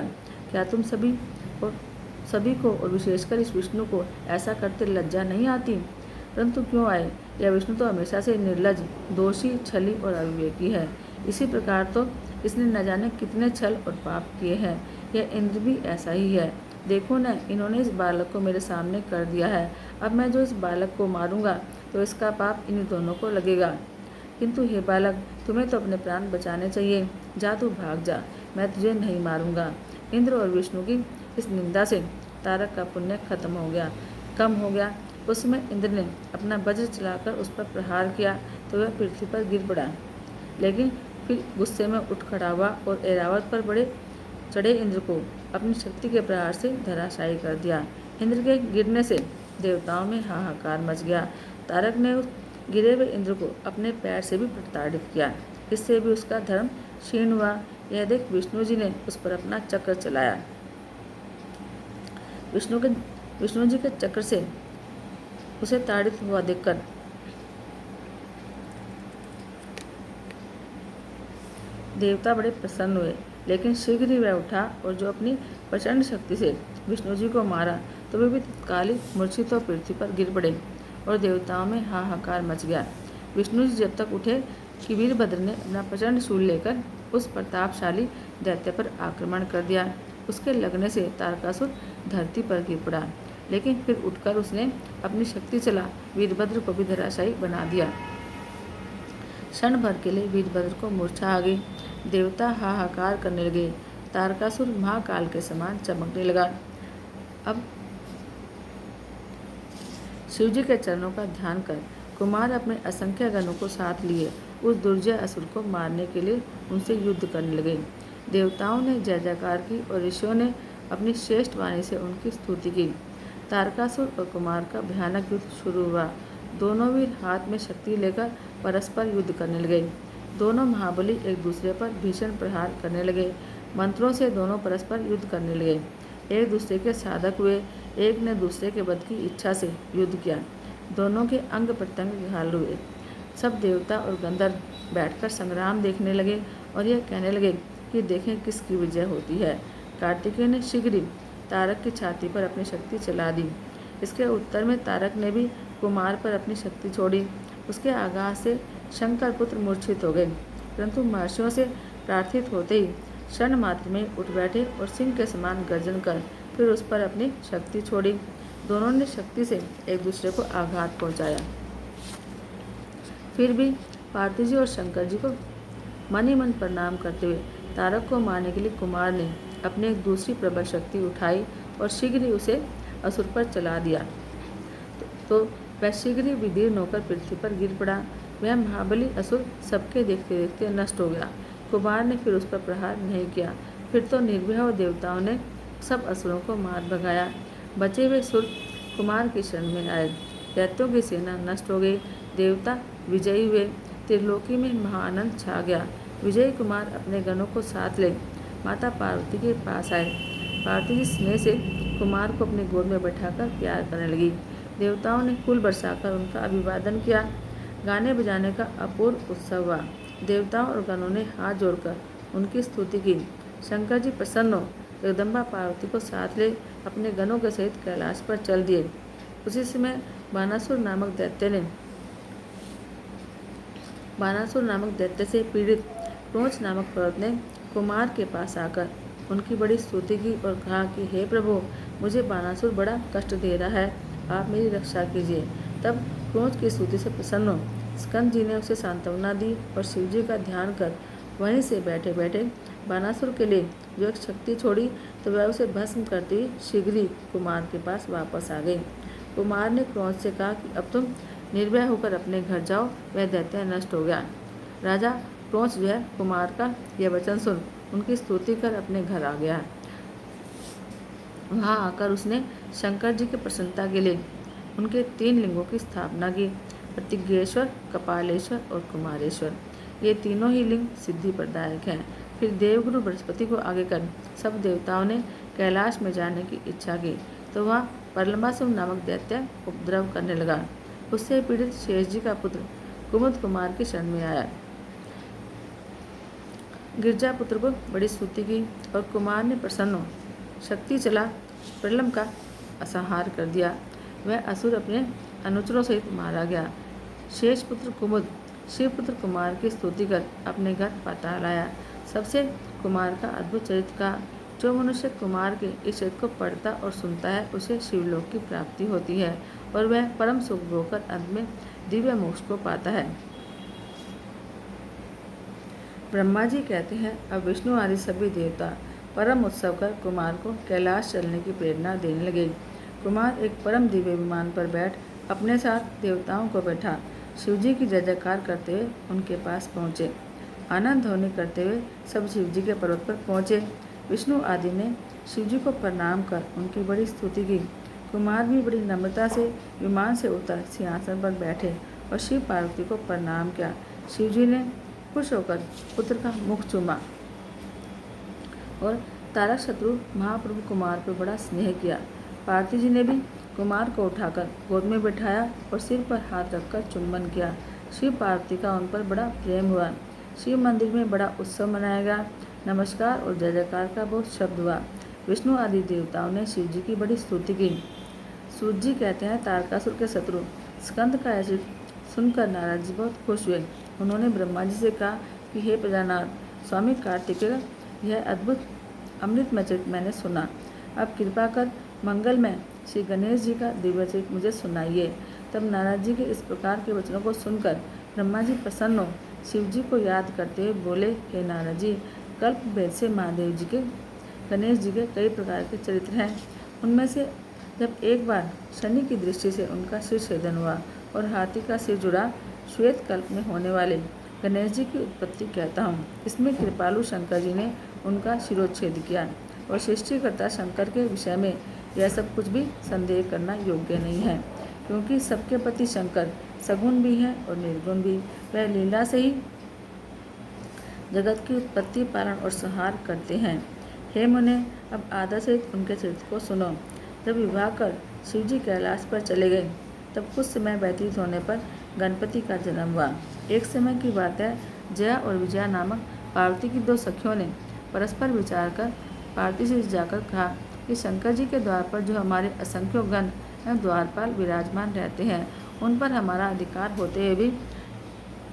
क्या तुम सभी को और विशेषकर इस विष्णु को ऐसा करते लज्जा नहीं आती? परंतु क्यों आए? यह विष्णु तो हमेशा से निर्लज, दोषी, छली और अविवेकी है। इसी प्रकार तो इसने न जाने कितने छल और पाप किए हैं। यह इंद्र भी ऐसा ही है। देखो न, इन्होंने इस बालक को मेरे सामने कर दिया है। अब मैं जो इस बालक को मारूंगा तो इसका पाप इन दोनों को लगेगा। किंतु हे बालक, तुम्हें तो अपने प्राण बचाने चाहिए। जा, तू भाग जा, मैं तुझे नहीं मारूंगा। इंद्र और विष्णु की इस निंदा से तारक का पुण्य कम हो गया। उस समय इंद्र ने अपना वज्र चलाकर उस पर प्रहार किया तो वह पृथ्वी पर गिर पड़ा। लेकिन फिर गुस्से में उठ खड़ा हुआ और ऐरावत पर बड़े चढ़े इंद्र को अपनी शक्ति के प्रहार से धराशायी कर दिया। इंद्र के गिरने से देवताओं में हाहाकार मच गया। तारक ने उस गिरे हुए इंद्र को अपने पैर से भी प्रताड़ित किया। इससे भी उसका धर्म क्षीण हुआ। यह देख विष्णु जी ने उस पर अपना चक्र चलाया। विष्णु जी के चक्र से उसे ताड़ित हुआ देखकर देवता बड़े प्रसन्न हुए। लेकिन शीघ्र ही वह उठा और जो अपनी प्रचंड शक्ति से विष्णु जी को मारा तो वे भी तत्काल ही मूर्छित होकर पृथ्वी पर गिर पड़े और देवताओं में हाहाकार मच गया। विष्णु जी जब तक उठे कि वीरभद्र ने अपना प्रचंड शूल लेकर उस प्रतापशाली दैत्य पर आक्रमण कर दिया। उसके लगने से तारकासुर धरती पर गिर पड़ा, लेकिन फिर उठकर उसने अपनी शक्ति चला वीरभद्र को भी धराशायी बना दिया। क्षण भर के लिए वीरभद्र को मूर्छा आ गई। देवता हाहाकार करने लगे। तारकासुर महाकाल के समान चमकने लगा। अब शिवजी के चरणों का ध्यान कर कुमार अपने असंख्य गणों को साथ लिए उस दुर्जय असुर को मारने के लिए उनसे युद्ध करने लगे। देवताओं ने जय जयकार की और ऋषियों ने अपनी श्रेष्ठ वाणी से उनकी स्तुति की। तारकासुर और कुमार का भयानक युद्ध शुरू हुआ। दोनों वीर हाथ में शक्ति लेकर परस्पर युद्ध करने लगे। दोनों महाबली एक दूसरे पर भीषण प्रहार करने लगे। मंत्रों से दोनों परस्पर युद्ध करने लगे। एक दूसरे के साधक हुए। एक ने दूसरे के वध की इच्छा से युद्ध किया। दोनों के अंग प्रत्यंग घायल हुए। सब देवता और गंधर्व बैठकर संग्राम देखने लगे और यह कहने लगे कि देखें किसकी विजय होती है। कार्तिकेय ने शीघ्र ही तारक की छाती पर अपनी शक्ति चला दी। इसके उत्तर में तारक ने भी कुमार पर अपनी शक्ति छोड़ी। उसके आघात से शंकर पुत्र मूर्छित हो गए, परंतु महर्षियों से प्रार्थित होते ही क्षण मात्र में उठ बैठे और सिंह के समान गर्जन कर फिर उस पर अपनी शक्ति छोड़ी। दोनों ने शक्ति से एक दूसरे को आघात पहुंचाया। फिर भी पार्थिव जी और शंकर जी को मन ही मन प्रणाम करते हुए तारक को मारने के लिए कुमार ने अपनी एक दूसरी प्रबल शक्ति उठाई और शीघ्र ही उसे असुर पर चला दिया। तो वह शीघ्र ही विदीर्ण होकर पृथ्वी पर गिर पड़ा। वह महाबली असुर सबके देखते देखते नष्ट हो गया। कुमार ने फिर उस पर प्रहार नहीं किया। फिर तो निर्भय और देवताओं ने सब असुरों को मार भगाया। बचे हुए सुर कुमार की शरण में आए। दैत्यों की सेना नष्ट हो गई। देवता विजयी हुए। त्रिलोकी में महाआनंद छा गया। विजयी कुमार अपने गणों को साथ ले माता पार्वती के पास आए। पार्वती जी स्नेह से कुमार को अपनी गोद में बैठाकर प्यार करने लगी। देवताओं ने फूल बरसाकर उनका अभिवादन किया। गाने बजाने का अपूर्व उत्सव हुआ। देवताओं और गणों ने हाथ जोड़कर उनकी स्तुति की। शंकर जी प्रसन्न हो जगदम्बा पार्वती को साथ ले अपने गणों के सहित कैलाश पर चल दिए। उसी समय बानासुर नामक दैत्य से पीड़ित रोच नामक पर्वत ने कुमार के पास आकर उनकी बड़ी स्तुति की और कहा कि हे प्रभु, मुझे बानासुर बड़ा कष्ट दे रहा है, आप मेरी रक्षा कीजिए। तब क्रोध की स्तुति से प्रसन्न हो स्कंद जी ने उसे सांत्वना दी और शिव जी का ध्यान कर वहीं से बैठे बैठे बानासुर के लिए जो एक शक्ति छोड़ी तो वह उसे भस्म करती हुई शीघ्र ही कुमार के पास वापस आ गई। कुमार ने क्रोध से कहा कि अब तुम निर्भय होकर अपने घर जाओ, वह दैत्य नष्ट हो गया। राजा क्रोध जो है कुमार का यह वचन सुन उनकी स्तुति कर अपने घर आ गया। वहाँ आकर उसने शंकर जी की प्रसन्नता के लिए उनके 3 लिंगों की स्थापना की। प्रतिज्ञेश्वर, कपालेश्वर और कुमारेश्वर। ये तीनों ही लिंग सिद्धि प्रदायक हैं। फिर देवगुरु बृहस्पति को आगे कर सब देवताओं ने कैलाश में जाने की इच्छा की, तो वहाँ परलंबासुर नामक दैत्य उपद्रव करने लगा। उससे पीड़ित शेष जी का पुत्र कुमुद कुमार की शरण में आया। गिरजा पुत्र को बड़ी स्तुति की और कुमार ने प्रसन्न हो शक्ति चला प्रलंब का असंहार कर दिया। वह असुर अपने अनुचरों सहित मारा गया। शेष पुत्र कुमुद शिवपुत्र कुमार की स्तुति कर अपने घर पाताल आया। सबसे कुमार का अद्भुत चरित्र का जो मनुष्य कुमार के इस चरित्र को पढ़ता और सुनता है उसे शिवलोक की प्राप्ति होती है और वह परम सुख भोगकर अंत में दिव्य मोक्ष को पाता है। ब्रह्मा जी कहते हैं, अब विष्णु आदि सभी देवता परम उत्सव कर कुमार को कैलाश चलने की प्रेरणा देने लगे। कुमार एक परम दिव्य विमान पर बैठ अपने साथ देवताओं को बैठा शिवजी की जय जयकार करते हुए उनके पास पहुँचे। आनंद ध्वनि करते हुए सब शिवजी के पर्वत पर पहुँचे। विष्णु आदि ने शिवजी को प्रणाम कर उनकी बड़ी स्तुति की। कुमार भी बड़ी नम्रता से विमान से उतर सिंहासन पर बैठे और शिव पार्वती को प्रणाम किया। शिवजी ने खुश होकर पुत्र का मुख चूमा और तारक शत्रु महाप्रभु कुमार पर बड़ा स्नेह किया। पार्वती जी ने भी कुमार को उठाकर गोद में बिठाया और सिर पर हाथ रखकर चुम्बन किया। शिव पार्वती का उन पर बड़ा प्रेम हुआ। शिव मंदिर में बड़ा उत्सव मनाया गया। नमस्कार और जय जयकार का बहुत शब्द हुआ। विष्णु आदि देवताओं ने शिव जी की बड़ी स्तुति की। सूत जी कहते हैं, तारकासुर के शत्रु स्कंद का ऐसे सुनकर नारद जी बहुत खुश हुए। उन्होंने ब्रह्मा जी से कहा कि हे प्रजानाथ स्वामी कार्तिकेय, यह अद्भुत अमृतमय चरित्र मैंने सुना। अब कृपा कर मंगलमय श्री गणेश जी का दिव्य चरित्र मुझे सुनाइए। तब नारद जी के इस प्रकार के वचनों को सुनकर ब्रह्मा जी प्रसन्न हो शिव जी को याद करते हुए बोले, हे नारद जी, कल्प भेद से महादेव जी के गणेश जी के कई प्रकार के चरित्र हैं। उनमें से जब एक बार शनि की दृष्टि से उनका सिर छेदन हुआ और हाथी का सिर जुड़ा, श्वेत कल्प में होने वाले गणेश जी की उत्पत्ति कहता हूँ। इसमें कृपालु शंकर जी ने उनका शिरोच्छेद किया और सृष्टिकर्ता शंकर के विषय में यह सब कुछ भी संदेह करना योग्य नहीं है, क्योंकि सबके पति शंकर सगुण भी हैं और निर्गुण भी। वह लीला से ही जगत की उत्पत्ति, पालन और संहार करते हैं। हे मुने, अब आदर से उनके चरित्र को सुनो। जब विवाह कर शिवजी कैलाश पर चले गए, तब कुछ समय व्यतीत होने पर गणपति का जन्म हुआ। एक समय की बात है, जया और विजया नामक पार्वती की दो सखियों ने परस्पर विचार कर पार्वती से जाकर कहा कि शंकर जी के द्वार पर जो हमारे असंख्यों गण एवं द्वारपाल विराजमान रहते हैं, उन पर हमारा अधिकार होते हुए भी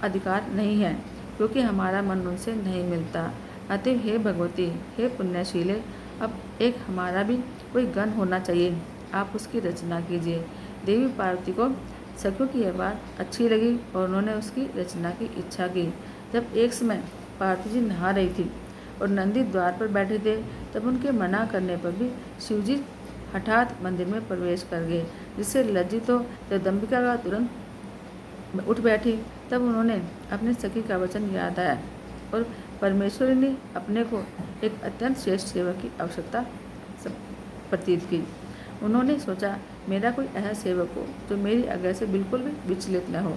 अधिकार नहीं है, क्योंकि हमारा मन उनसे नहीं मिलता। अतः हे भगवती, हे पुण्यशीले, अब एक हमारा भी कोई गण होना चाहिए। आप उसकी रचना कीजिए। देवी पार्वती को सखियों की यह बात अच्छी लगी और उन्होंने उसकी रचना की इच्छा की। जब एक समय पार्वती जी नहा रही थी और नंदी द्वार पर बैठे थे, तब उनके मना करने पर भी शिवजी हठात मंदिर में प्रवेश कर गए, जिससे लज्जित हो जगदम्बिका का तुरंत उठ बैठी। तब उन्होंने अपने सखी का वचन याद आया और परमेश्वरी ने अपने को एक अत्यंत श्रेष्ठ सेवक की आवश्यकता प्रतीत की। उन्होंने सोचा, मेरा कोई ऐसा सेवक हो जो मेरी आज्ञा से बिल्कुल भी विचलित न हो।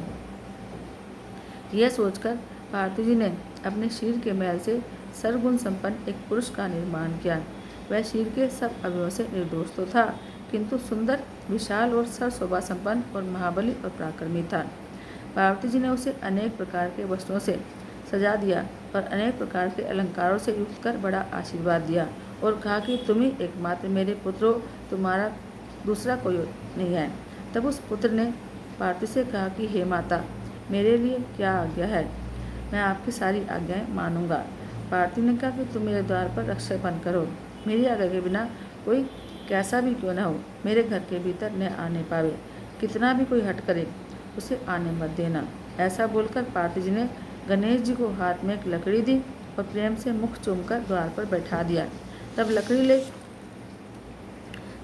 यह सोचकर पार्वती जी ने अपने शीर के मैल से सर्वगुण संपन्न एक पुरुष का निर्माण किया। वह शीर के सब अवयवों से निर्दोष तो था, किंतु सुंदर, विशाल और सर्वशोभा संपन्न और महाबली और पराक्रमी था। पार्वती जी ने उसे अनेक प्रकार के वस्त्रों से सजा दिया और अनेक प्रकार के अलंकारों से युक्त कर बड़ा आशीर्वाद दिया और कहा कि तुम ही एकमात्र मेरे पुत्र हो, तुम्हारा दूसरा कोई नहीं है। तब उस पुत्र ने पार्वती से कहा कि हे माता, मेरे लिए क्या आज्ञा है, मैं आपकी सारी आज्ञाएं मानूंगा। पार्वती ने कहा कि तुम मेरे द्वार पर रक्षक बनकर हो, मेरी आज्ञा के बिना कोई कैसा भी क्यों न हो मेरे घर के भीतर न आने पावे, कितना भी कोई हट करे उसे आने मत देना। ऐसा बोलकर पार्वती जी ने गणेश जी को हाथ में एक लकड़ी दी और प्रेम से मुख चूमकर द्वार पर बैठा दिया। तब लकड़ी ले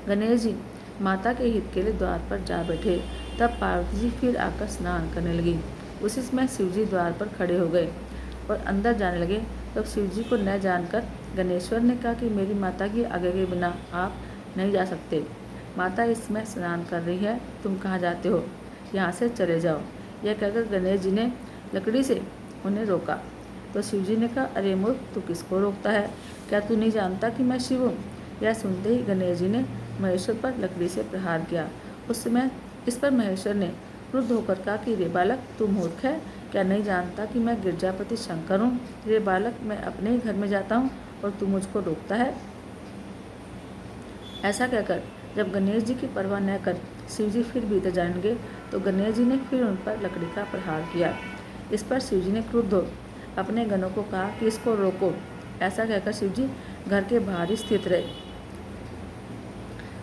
गणेश जी माता के हित के लिए द्वार पर जा बैठे। तब पार्वती जी फिर आकर स्नान करने लगी। उसी समय शिवजी द्वार पर खड़े हो गए और अंदर जाने लगे। तब शिवजी को न जानकर गणेश्वर ने कहा कि मेरी माता की आज्ञा के बिना आप नहीं जा सकते। माता इस समय स्नान कर रही है, तुम कहाँ जाते हो, यहाँ से चले जाओ। यह कहकर गणेश जी ने लकड़ी से उन्हें रोका। तो शिव जी ने कहा, अरे मूर्ख, तू किसको रोकता है? क्या तू नहीं जानता कि मैं शिव हूँ? यह सुनते ही गणेश जी ने महेश्वर पर लकड़ी से प्रहार किया। उस समय इस पर महेश्वर ने क्रुद्ध होकर कहा कि रे बालक, तू मूर्ख है, क्या नहीं जानता कि मैं गिरजापति शंकर हूँ? रे बालक, मैं अपने ही घर में जाता हूँ और तू मुझको रोकता है? ऐसा कहकर जब गणेश जी की परवाह न कर शिव जी फिर भीतर जाएंगे तो गणेश जी ने फिर उन पर लकड़ी का प्रहार किया। इस पर शिव जी ने क्रुद्ध हो अपने गणों को कहा कि इसको रोको। ऐसा कहकर शिव जी घर के बाहर ही स्थित रहे।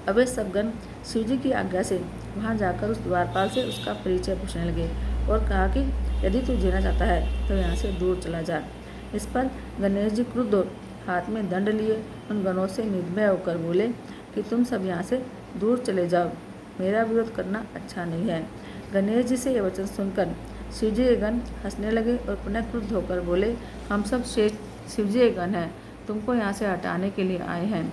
अब वे सब गण शिव जी की आज्ञा से वहां जाकर उस द्वारपाल से उसका परिचय पूछने लगे और कहा कि यदि तू जीना चाहता है तो यहाँ से दूर चला जा। इस पर गणेश जी क्रुद्ध हो हाथ में दंड लिए उन गणों से निर्भय होकर बोले कि तुम सब यहाँ से दूर चले जाओ, मेरा विरोध करना अच्छा नहीं है। गणेश जी से यह वचन सुनकर शिव जी के गण हंसने लगे और पुनः क्रुद्ध होकर बोले, हम सब श्रेष्ठ शिव जी के गण हैं, तुमको यहाँ से हटाने के लिए आए हैं।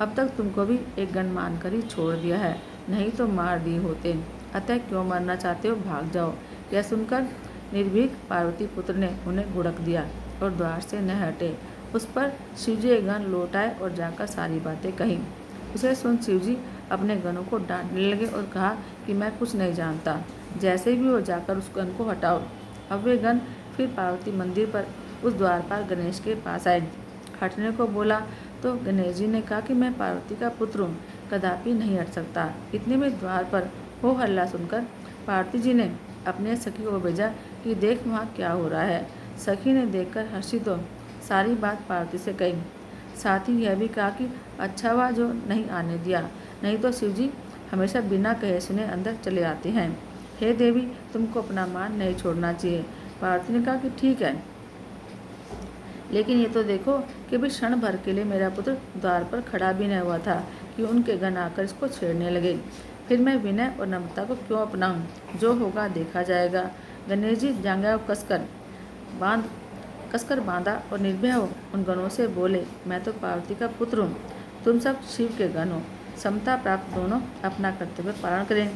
अब तक तुमको भी एक गण मानकर ही छोड़ दिया है, नहीं तो मार दिए होते। अतः क्यों मरना चाहते हो? भाग जाओ। यह सुनकर निर्भीक पार्वती पुत्र ने उन्हें गुड़क दिया और द्वार से न हटे। उस पर शिव जी के गण लौट आए और जाकर सारी बातें कहीं। उसे सुन शिव जी अपने गणों को डांटने लगे और कहा कि मैं कुछ नहीं जानता, जैसे भी हो जाकर उस गण को हटाओ। अब वे गण फिर पार्वती मंदिर पर उस द्वारपाल गणेश के पास आए। हटने को बोला तो गणेश जी ने कहा कि मैं पार्वती का पुत्र हूँ, कदापि नहीं हट सकता। इतने में द्वार पर हो हल्ला सुनकर पार्वती जी ने अपने सखी को भेजा कि देख वहाँ क्या हो रहा है। सखी ने देखकर हर्षित हो सारी बात पार्वती से कही। साथ ही यह भी कहा कि अच्छा हुआ जो नहीं आने दिया, नहीं तो शिव जी हमेशा बिना कहे सुने अंदर चले आते हैं। हे देवी, तुमको अपना मान नहीं छोड़ना चाहिए। पार्वती ने कहा कि ठीक है, लेकिन ये तो देखो कि भी क्षण भर के लिए मेरा पुत्र द्वार पर खड़ा भी न हुआ था कि उनके गण आकर इसको छेड़ने लगे। फिर मैं विनय और नम्रता को क्यों अपनाऊं? जो होगा देखा जाएगा। गणेश जी जांघा कसकर बांधा और निर्भय हो उन गणों से बोले, मैं तो पार्वती का पुत्र हूँ, तुम सब शिव के गण हो, समता प्राप्त दोनों अपना कर्तव्य पालन करें।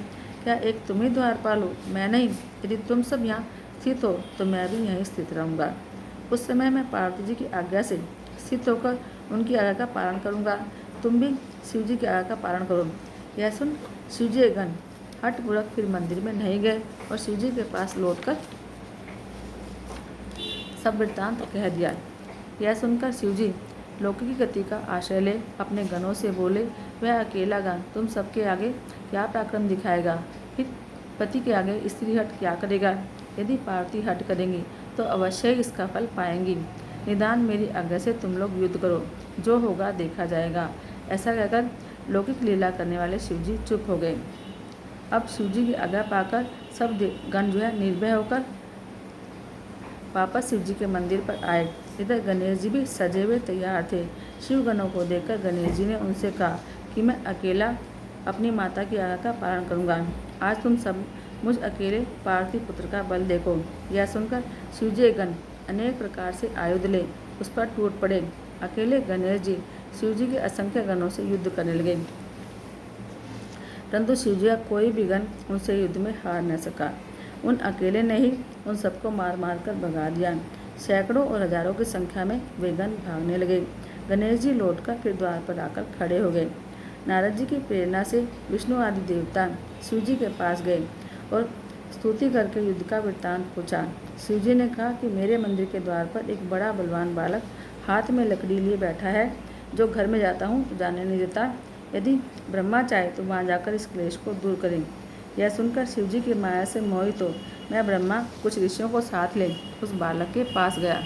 क्या एक तुम ही द्वारपाल हो, मैं नहीं? यदि तुम सब यहाँ स्थित हो तो मैं भी यहीं स्थित रहूँगा। उस समय मैं पार्वती जी की आज्ञा से स्थित होकर उनकी आज्ञा का पालन करूँगा, तुम भी शिव जी की आज्ञा का पालन करो। यह सुन शिव जी के गण हठपूर्वक फिर मंदिर में नहीं गए और शिव जी के पास लौटकर सब वृत्तांत कह दिया। यह सुनकर शिव जी लौकिक गति का आश्रय ले अपने गणों से बोले, वह अकेला गण तुम सबके आगे क्या पराक्रम दिखाएगा? फिर पति के आगे स्त्री हट क्या करेगा? यदि पार्वती हट करेंगी तो अवश्य ही इसका फल पाएंगी। निदान मेरी आज्ञा से तुम लोग युद्ध करो, जो होगा देखा जाएगा। ऐसा कहकर लौकिक लीला करने वाले शिव जी चुप हो गए। अब शिव जी की आज्ञा पाकर सब गण जो है निर्भय होकर वापस शिव जी के मंदिर पर आए। इधर गणेश जी भी सजे हुए तैयार थे। शिव गणों को देखकर गणेश जी ने उनसे कहा कि मैं अकेला अपनी माता की आज्ञा का पालन करूंगा। आज तुम सब मुझ अकेले पार्वती पुत्र का बल देखो। यह सुनकर शिव जी गण अनेक प्रकार से आयुध ले उस पर टूट पड़े। अकेले गणेश जी शिव जी के असंख्य गणों से युद्ध करने लगे, परंतु शिव जी का कोई भी गण उनसे युद्ध में हार न सका। उन अकेले ने ही उन सबको मार मार कर भगा दिया। सैकड़ों और हजारों की संख्या में वे गण भागने लगे। गणेश जी लौटकर फिर द्वार पर आकर खड़े हो गए। नारद जी की प्रेरणा से विष्णु आदि देवता शिव जी के पास गए और स्तुति करके युद्ध का वृत्तांत पूछा। शिव जी ने कहा कि मेरे मंदिर के द्वार पर एक बड़ा बलवान बालक हाथ में लकड़ी लिए बैठा है, जो घर में जाता हूँ तो जाने नहीं देता। यदि ब्रह्मा चाहे तो वहाँ जाकर इस क्लेश को दूर करें। यह सुनकर शिव जी की माया से मोहित हो मैं ब्रह्मा कुछ ऋषियों को साथ ले उस बालक के पास गया।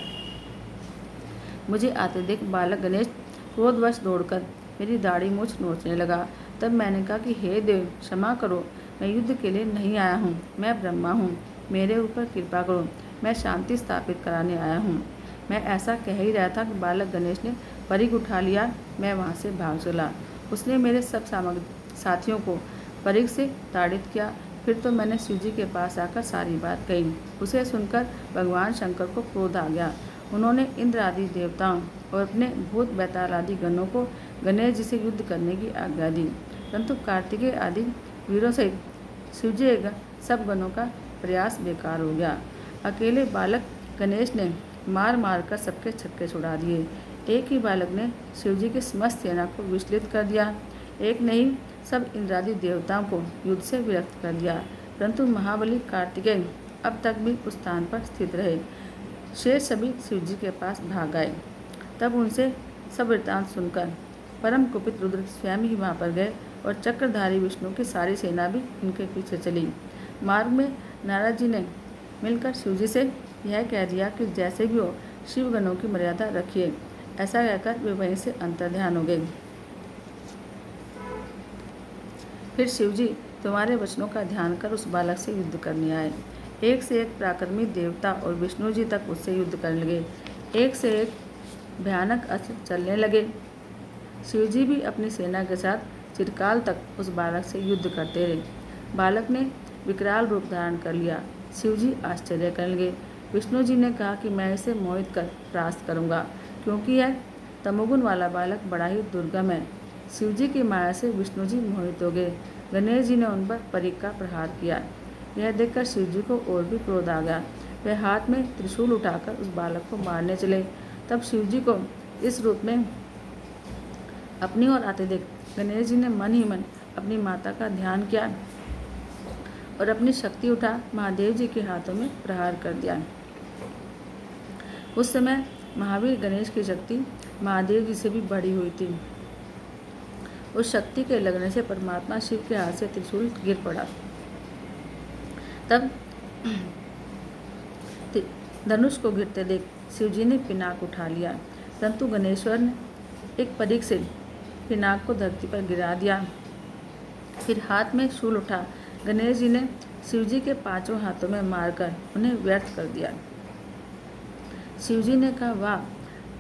मुझे आते देख बालक गणेश क्रोधवश दौड़कर मेरी दाढ़ी मूछ नोचने लगा। तब मैंने कहा कि हे देव, क्षमा करो, मैं युद्ध के लिए नहीं आया हूँ, मैं ब्रह्मा हूँ, मेरे ऊपर कृपा करो, मैं शांति स्थापित कराने आया हूँ। मैं ऐसा कह ही रहा था कि बालक गणेश ने परिघ उठा लिया। मैं वहाँ से भाग चला। उसने मेरे सब साथियों को परिघ से ताड़ित किया। फिर तो मैंने शिव जी के पास आकर सारी बात कही। उसे सुनकर भगवान शंकर को क्रोध आ गया। उन्होंने इंद्र आदि देवताओं और अपने भूत बैताल आदि गणों को गणेश जी से युद्ध करने की आज्ञा दी, परंतु कार्तिकेय आदि वीरों सहित शिव जी सब गणों का प्रयास बेकार हो गया। अकेले बालक गणेश ने मार मार कर सबके छक्के छुड़ा दिए। एक ही बालक ने शिवजी की समस्त सेना को विचलित कर दिया। एक ने ही सब इंद्रादि देवताओं को युद्ध से विरक्त कर दिया। परंतु महाबली कार्तिकेय अब तक भी उस स्थान पर स्थित रहे। शेष सभी शिवजी के पास भाग आए। तब उनसे सब वृत्तांत सुनकर परम कुपित रुद्र स्वयं ही वहाँ पर गए और चक्रधारी विष्णु की सारी सेना भी उनके पीछे चली। मार्ग में नारद जी ने मिलकर शिवजी से यह कह दिया कि जैसे भी हो शिवगणों की मर्यादा रखिए। ऐसा कहकर वे वहीं से अंतर्ध्यान हो गए। फिर शिवजी तुम्हारे वचनों का ध्यान कर उस बालक से युद्ध करने आए। एक से एक पराक्रमी देवता और विष्णु जी तक उससे युद्ध करने लगे। एक से एक भयानक अस्त्र चलने लगे। शिवजी भी अपनी सेना के साथ चिरकाल तक उस बालक से युद्ध करते रहे। बालक ने विकराल रूप धारण कर लिया। शिवजी आश्चर्य करने लगे। विष्णु जी ने कहा कि मैं इसे मोहित कर परास्त करूंगा, क्योंकि यह तमोगुण वाला बालक बड़ा ही दुर्गम है। शिवजी की माया से विष्णु जी मोहित हो गए। गणेश जी ने उन पर परीक का प्रहार किया। यह देखकर शिवजी को और भी क्रोध आ गया। वे हाथ में त्रिशूल उठाकर उस बालक को मारने चले। तब शिवजी को इस रूप में अपनी ओर आते देख गणेश जी ने मन ही मन अपनी माता का ध्यान किया और अपनी शक्ति उठा महादेव जी के हाथों में प्रहार कर दिया। उस समय महावीर गणेश की शक्ति महादेव जी से भी बड़ी हुई थी। उस शक्ति के लगने से परमात्मा शिव के हाथ से त्रिशूल गिर पड़ा। तब धनुष को गिरते देख शिवजी ने पिनाक उठा लिया, परंतु गणेश्वर ने एक परीक से पिनाक को धरती पर गिरा दिया। फिर हाथ में शूल उठा गणेश जी ने शिवजी के पांचों हाथों में मारकर उन्हें व्यर्थ कर दिया। शिवजी ने कहा, वाह,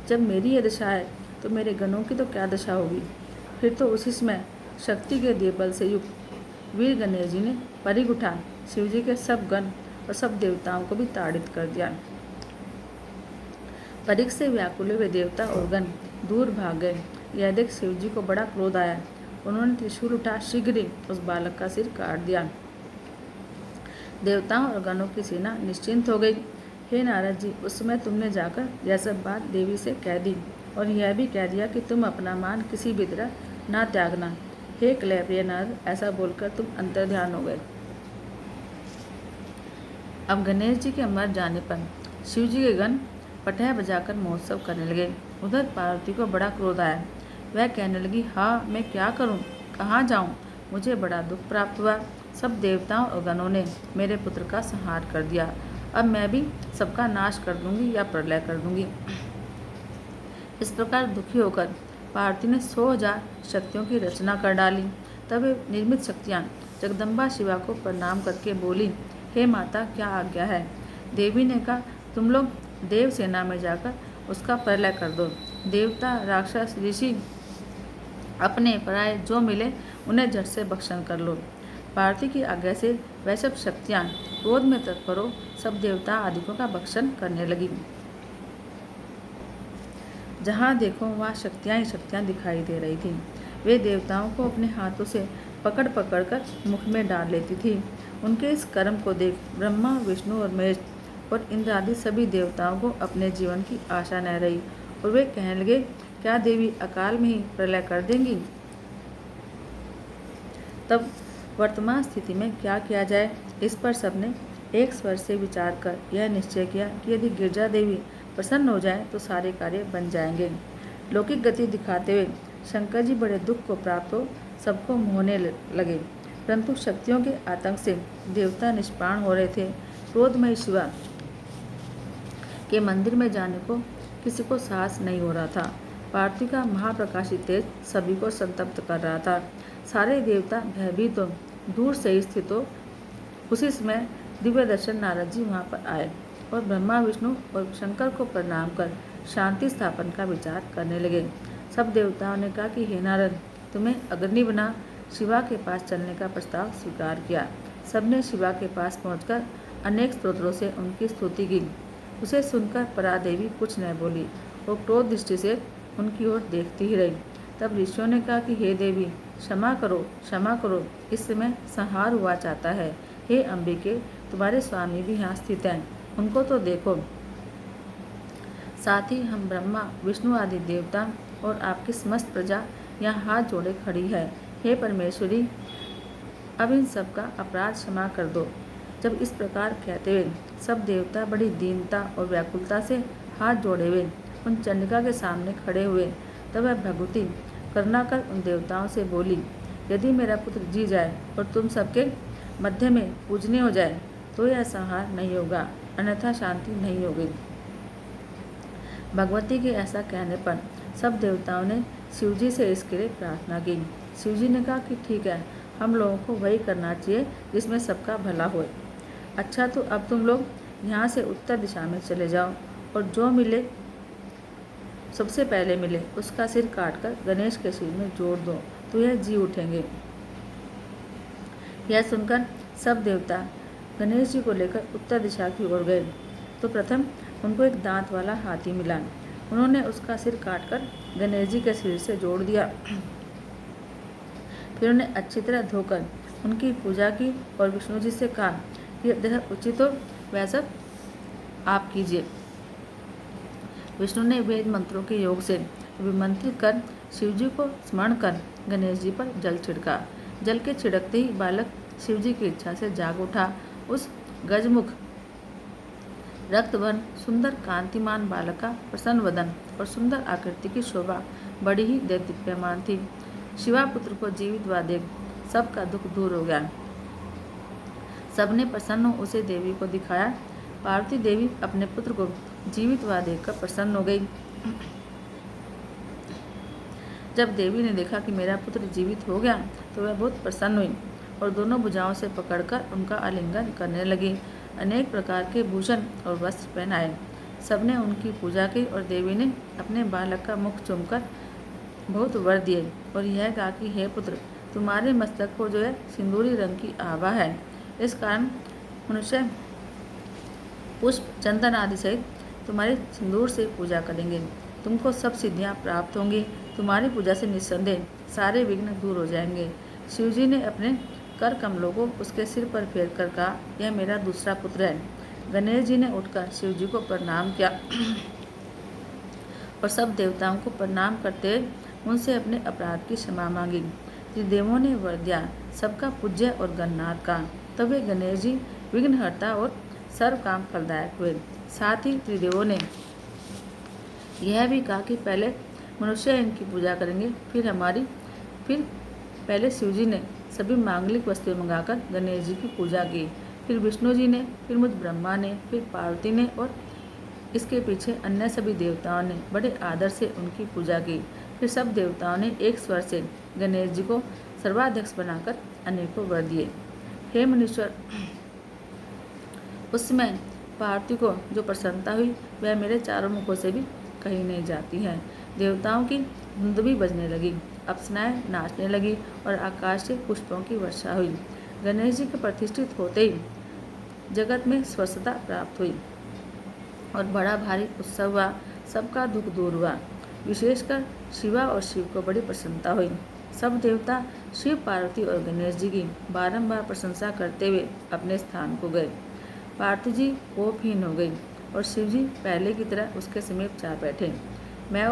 जब मेरी यह दशा है तो मेरे गणों की तो क्या दशा होगी। फिर तो उसी समय शक्ति के दिए बल से युक्त वीर गणेश जी ने परिघ उठा शिवजी के सब गण और सब देवताओं को भी ताड़ित कर दिया। परिघ से व्याकुल हुए देवता और गण दूर भाग गए। यह देख शिवजी को बड़ा क्रोध आया। उन्होंने त्रिशूल उठा शीघ्र ही उस बालक का सिर काट दिया। देवताओं और गणों की सेना निश्चिंत हो गई। हे नारद जी, उस समय तुमने जाकर यह सब बात देवी से कह दी और यह भी कह दिया कि तुम अपना मान किसी भी तरह ना त्यागना। हे क्लैप्रिय नारद, ऐसा बोलकर तुम अंतर्ध्यान हो गए। अब गणेश जी के मर जाने पर शिव जी के गण पटह बजाकर महोत्सव करने लगे। उधर पार्वती को बड़ा क्रोध आया। वह कहने लगी, हाँ, मैं क्या करूं, कहाँ जाऊं, मुझे बड़ा दुख प्राप्त हुआ। सब देवताओं और गणों ने मेरे पुत्र का संहार कर दिया। अब मैं भी सबका नाश कर दूंगी या प्रलय कर दूंगी। इस प्रकार दुखी होकर पार्वती ने 100,000 शक्तियों की रचना कर डाली। तब वे निर्मित शक्तियाँ जगदम्बा शिवा को प्रणाम करके बोली, हे माता, क्या आज्ञा है। देवी ने कहा, तुम लोग देव सेना में जाकर उसका प्रलय कर दो। देवता, राक्षस, ऋषि अपने पराये जो मिले उन्हें झट से भक्षण कर लो। पार्वती की आज्ञा से वह सब शक्तियाँ क्रोध में तत्पर हो सब देवता आदिकों का भक्षण करने लगी। जहाँ देखो वहाँ शक्तियाँ ही शक्तियाँ दिखाई दे रही थी। वे देवताओं को अपने हाथों से पकड़ पकड़ कर मुख में डाल लेती थी। उनके इस कर्म को देख ब्रह्मा, विष्णु और महेश और इंद्र आदि सभी देवताओं को अपने जीवन की आशा न रही और वे कहने लगे, क्या देवी अकाल में ही प्रलय कर देंगी। तब वर्तमान स्थिति में क्या किया जाए, इस पर सबने एक स्वर से विचार कर यह निश्चय किया कि यदि गिरजा देवी प्रसन्न हो जाए तो सारे कार्य बन जाएंगे। लौकिक गति दिखाते हुए शंकर जी बड़े दुख को प्राप्त हो सबको मोहने लगे, परंतु शक्तियों के आतंक से देवता निष्प्राण हो रहे थे। क्रोधमयी शिवा के मंदिर में जाने को किसी को साहस नहीं हो रहा था। पार्वती का महाप्रकाशित तेज सभी को संतप्त कर रहा था। सारे देवता भयभीत हो दूर से ही स्थित हो। उसी समय दिव्य दर्शन नारद जी वहाँ पर आए और ब्रह्मा, विष्णु और शंकर को प्रणाम कर शांति स्थापन का विचार करने लगे। सब देवताओं ने कहा कि हे नारद, तुम्हें अग्नि बना शिवा के पास चलने का प्रस्ताव स्वीकार किया। सबने शिवा के पास पहुंचकर अनेक स्तोत्रों से उनकी स्तुति की। उसे सुनकर परादेवी कुछ न बोली और क्रोध दृष्टि से उनकी ओर देखती ही रही। तब ऋषियों ने कहा कि हे देवी, क्षमा करो, क्षमा करो, इस समय संहार हुआ चाहता है। हे अंबिके, तुम्हारे स्वामी भी यहाँ स्थित हैं, उनको तो देखो। साथ ही हम ब्रह्मा, विष्णु आदि देवता और आपकी समस्त प्रजा यहाँ हाथ जोड़े खड़ी है। हे परमेश्वरी, अब इन सब का अपराध क्षमा कर दो। जब इस प्रकार कहते हुए सब देवता बड़ी दीनता और व्याकुलता से हाथ जोड़े हुए उन चंडिका के सामने खड़े हुए, तब वह भगवती करुणा कर उन देवताओं से बोली, यदि मेरा पुत्र जी जाए और तुम सबके मध्य में पूजनीय हो जाए तो यह संहार नहीं होगा, अन्यथा शांति नहीं होगी। भगवती के ऐसा कहने पर सब देवताओं ने शिवजी से इसके लिए प्रार्थना की। शिवजी ने कहा कि ठीक है, हम लोगों को वही करना चाहिए जिसमें सबका भला होए। अच्छा, तो अब तुम लोग यहाँ से उत्तर दिशा में चले जाओ और जो मिले सबसे पहले मिले उसका सिर काटकर गणेश के सिर में जोड़ दो तो यह जी उठेंगे। यह सुनकर सब देवता गणेश जी को लेकर उत्तर दिशा की ओर गए तो प्रथम उनको एक दांत वाला हाथी मिला। उन्होंने उसका सिर काटकर गणेश जी के सिर से जोड़ दिया। फिर उन्हें अच्छी तरह धोकर उनकी पूजा की और विष्णु जी से कहा कि जैसा उचित हो वह सब आप कीजिए। विष्णु ने वेद मंत्रों के योग से विमंत्रित कर शिवजी को स्मरण कर गणेश जी पर जल छिड़का। जल के छिड़कते ही बालक शिवजी की इच्छा से जाग उठा। उस गजमुख रक्तवर्ण सुंदर कांतिमान बालक का प्रसन्न वदन और सुंदर आकृति की शोभा बड़ी ही देदीप्यमान थी। शिवा पुत्र को जीवित हुआ देख सबका दुख दूर हो गया। सबने प्रसन्न हो उसे देवी को दिखाया। पार्वती देवी अपने पुत्र को जीवित हुआ देखकर प्रसन्न हो गई। जब देवी ने देखा कि मेरा पुत्र जीवित हो गया तो वह बहुत प्रसन्न हुई और दोनों भुजाओं से पकड़कर उनका आलिंगन करने लगी। अनेक प्रकार के भूषण और वस्त्र पहनाए। सबने उनकी पूजा की और देवी ने अपने बालक का मुख चूमकर बहुत वर दिए और यह कहा कि हे पुत्र, तुम्हारे मस्तक को जो है सिंदूरी रंग की आभा है, इस कारण मनुष्य पुष्प चंदन आदि सहित तुम्हारी सिंदूर से पूजा करेंगे। तुमको सब सिद्धियां प्राप्त होंगी। तुम्हारी पूजा से निस्संदेह सारे विघ्न दूर हो जाएंगे। शिवजी ने अपने कर कमलों को उसके सिर पर फेर कर कहा, यह मेरा दूसरा पुत्र है। गणेश जी ने उठकर शिवजी को प्रणाम किया और सब देवताओं को प्रणाम करते हुए उनसे अपने अपराध की क्षमा मांगी। त्रिदेवों ने वर दिया, सबका पूज्य और गणनाथ का। तब वे गणेश जी विघ्नहर्ता और सर्व काम फलदायक हुए। साथ ही त्रिदेवों ने यह भी कहा कि पहले मनुष्य इनकी पूजा करेंगे, फिर पहले शिवजी ने सभी मांगलिक वस्तुएं मंगाकर गणेश जी की पूजा की। फिर विष्णु जी ने, फिर मुझ ब्रह्मा ने, फिर पार्वती ने और इसके पीछे अन्य सभी देवताओं ने बड़े आदर से उनकी पूजा की। फिर सब देवताओं ने एक स्वर से गणेश जी को सर्वाध्यक्ष बनाकर अनेकों वर दिए। हे मुनीश्वर, उस समय पार्वती को जो प्रसन्नता हुई वह मेरे चारों मुखों से भी कहीं नहीं जाती है। देवताओं की धुंध भी बजने लगी, अप्सराएं नाचने लगी और आकाश से पुष्पों की वर्षा हुई। गणेश जी के प्रतिष्ठित होते ही जगत में स्वस्थता प्राप्त हुई और बड़ा भारी उत्सव हुआ। सबका दुख दूर हुआ। विशेषकर शिवा और शिव को बड़ी प्रसन्नता हुई। सब देवता शिव, पार्वती और गणेश जी की बारंबार प्रशंसा करते हुए अपने स्थान को गए। पार्वती जी कोपहीन हो गई और शिवजी पहले की तरह उसके समीप जा बैठे। मैं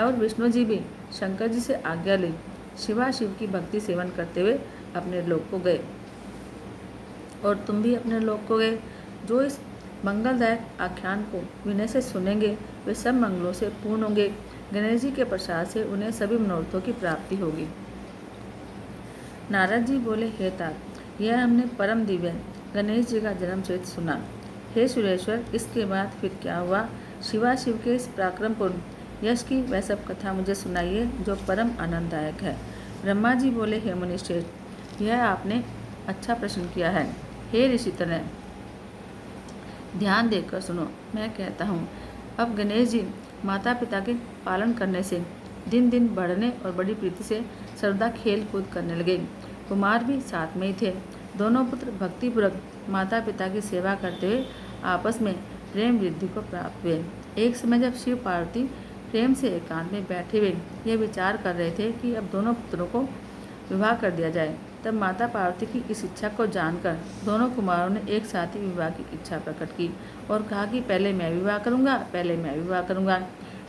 और विष्णु जी भी शंकर जी से आज्ञा ली शिवा शिव की भक्ति सेवन करते हुए अपने लोक को गए और तुम भी अपने लोक को गए। जो इस मंगलदायक आख्यान को विनय से सुनेंगे वे सब मंगलों से पूर्ण होंगे। गणेश जी के प्रसाद से उन्हें सभी मनोरथों की प्राप्ति होगी। नारद जी बोले, हे तात, यह हमने परम दिव्य गणेश जी का जन्म चरित्र सुना। हे सुरेश्वर, इसके बाद फिर क्या हुआ? शिवा शिव के इस पराक्रमपूर्ण यश की वह सब कथा मुझे सुनाइए जो परम आनंददायक है। ब्रह्मा जी बोले, हे मुनिश्रेष्ठ, यह आपने अच्छा प्रश्न किया है। हे ऋषितनय, ध्यान देकर सुनो, मैं कहता हूँ। अब गणेश जी माता पिता के पालन करने से दिन दिन बढ़ने और बड़ी प्रीति से सर्वदा खेल कूद करने लगे। कुमार भी साथ में ही थे। दोनों पुत्र भक्तिपूर्वक माता पिता की सेवा करते हुए आपस में प्रेम वृद्धि को प्राप्त हुए। एक समय जब शिव पार्वती प्रेम से एकांत में बैठे हुए यह विचार कर रहे थे कि अब दोनों पुत्रों को विवाह कर दिया जाए, तब माता पार्वती की इस इच्छा को जानकर दोनों कुमारों ने एक साथ ही विवाह की इच्छा प्रकट की और कहा कि पहले मैं विवाह करूंगा, पहले मैं विवाह करूंगा।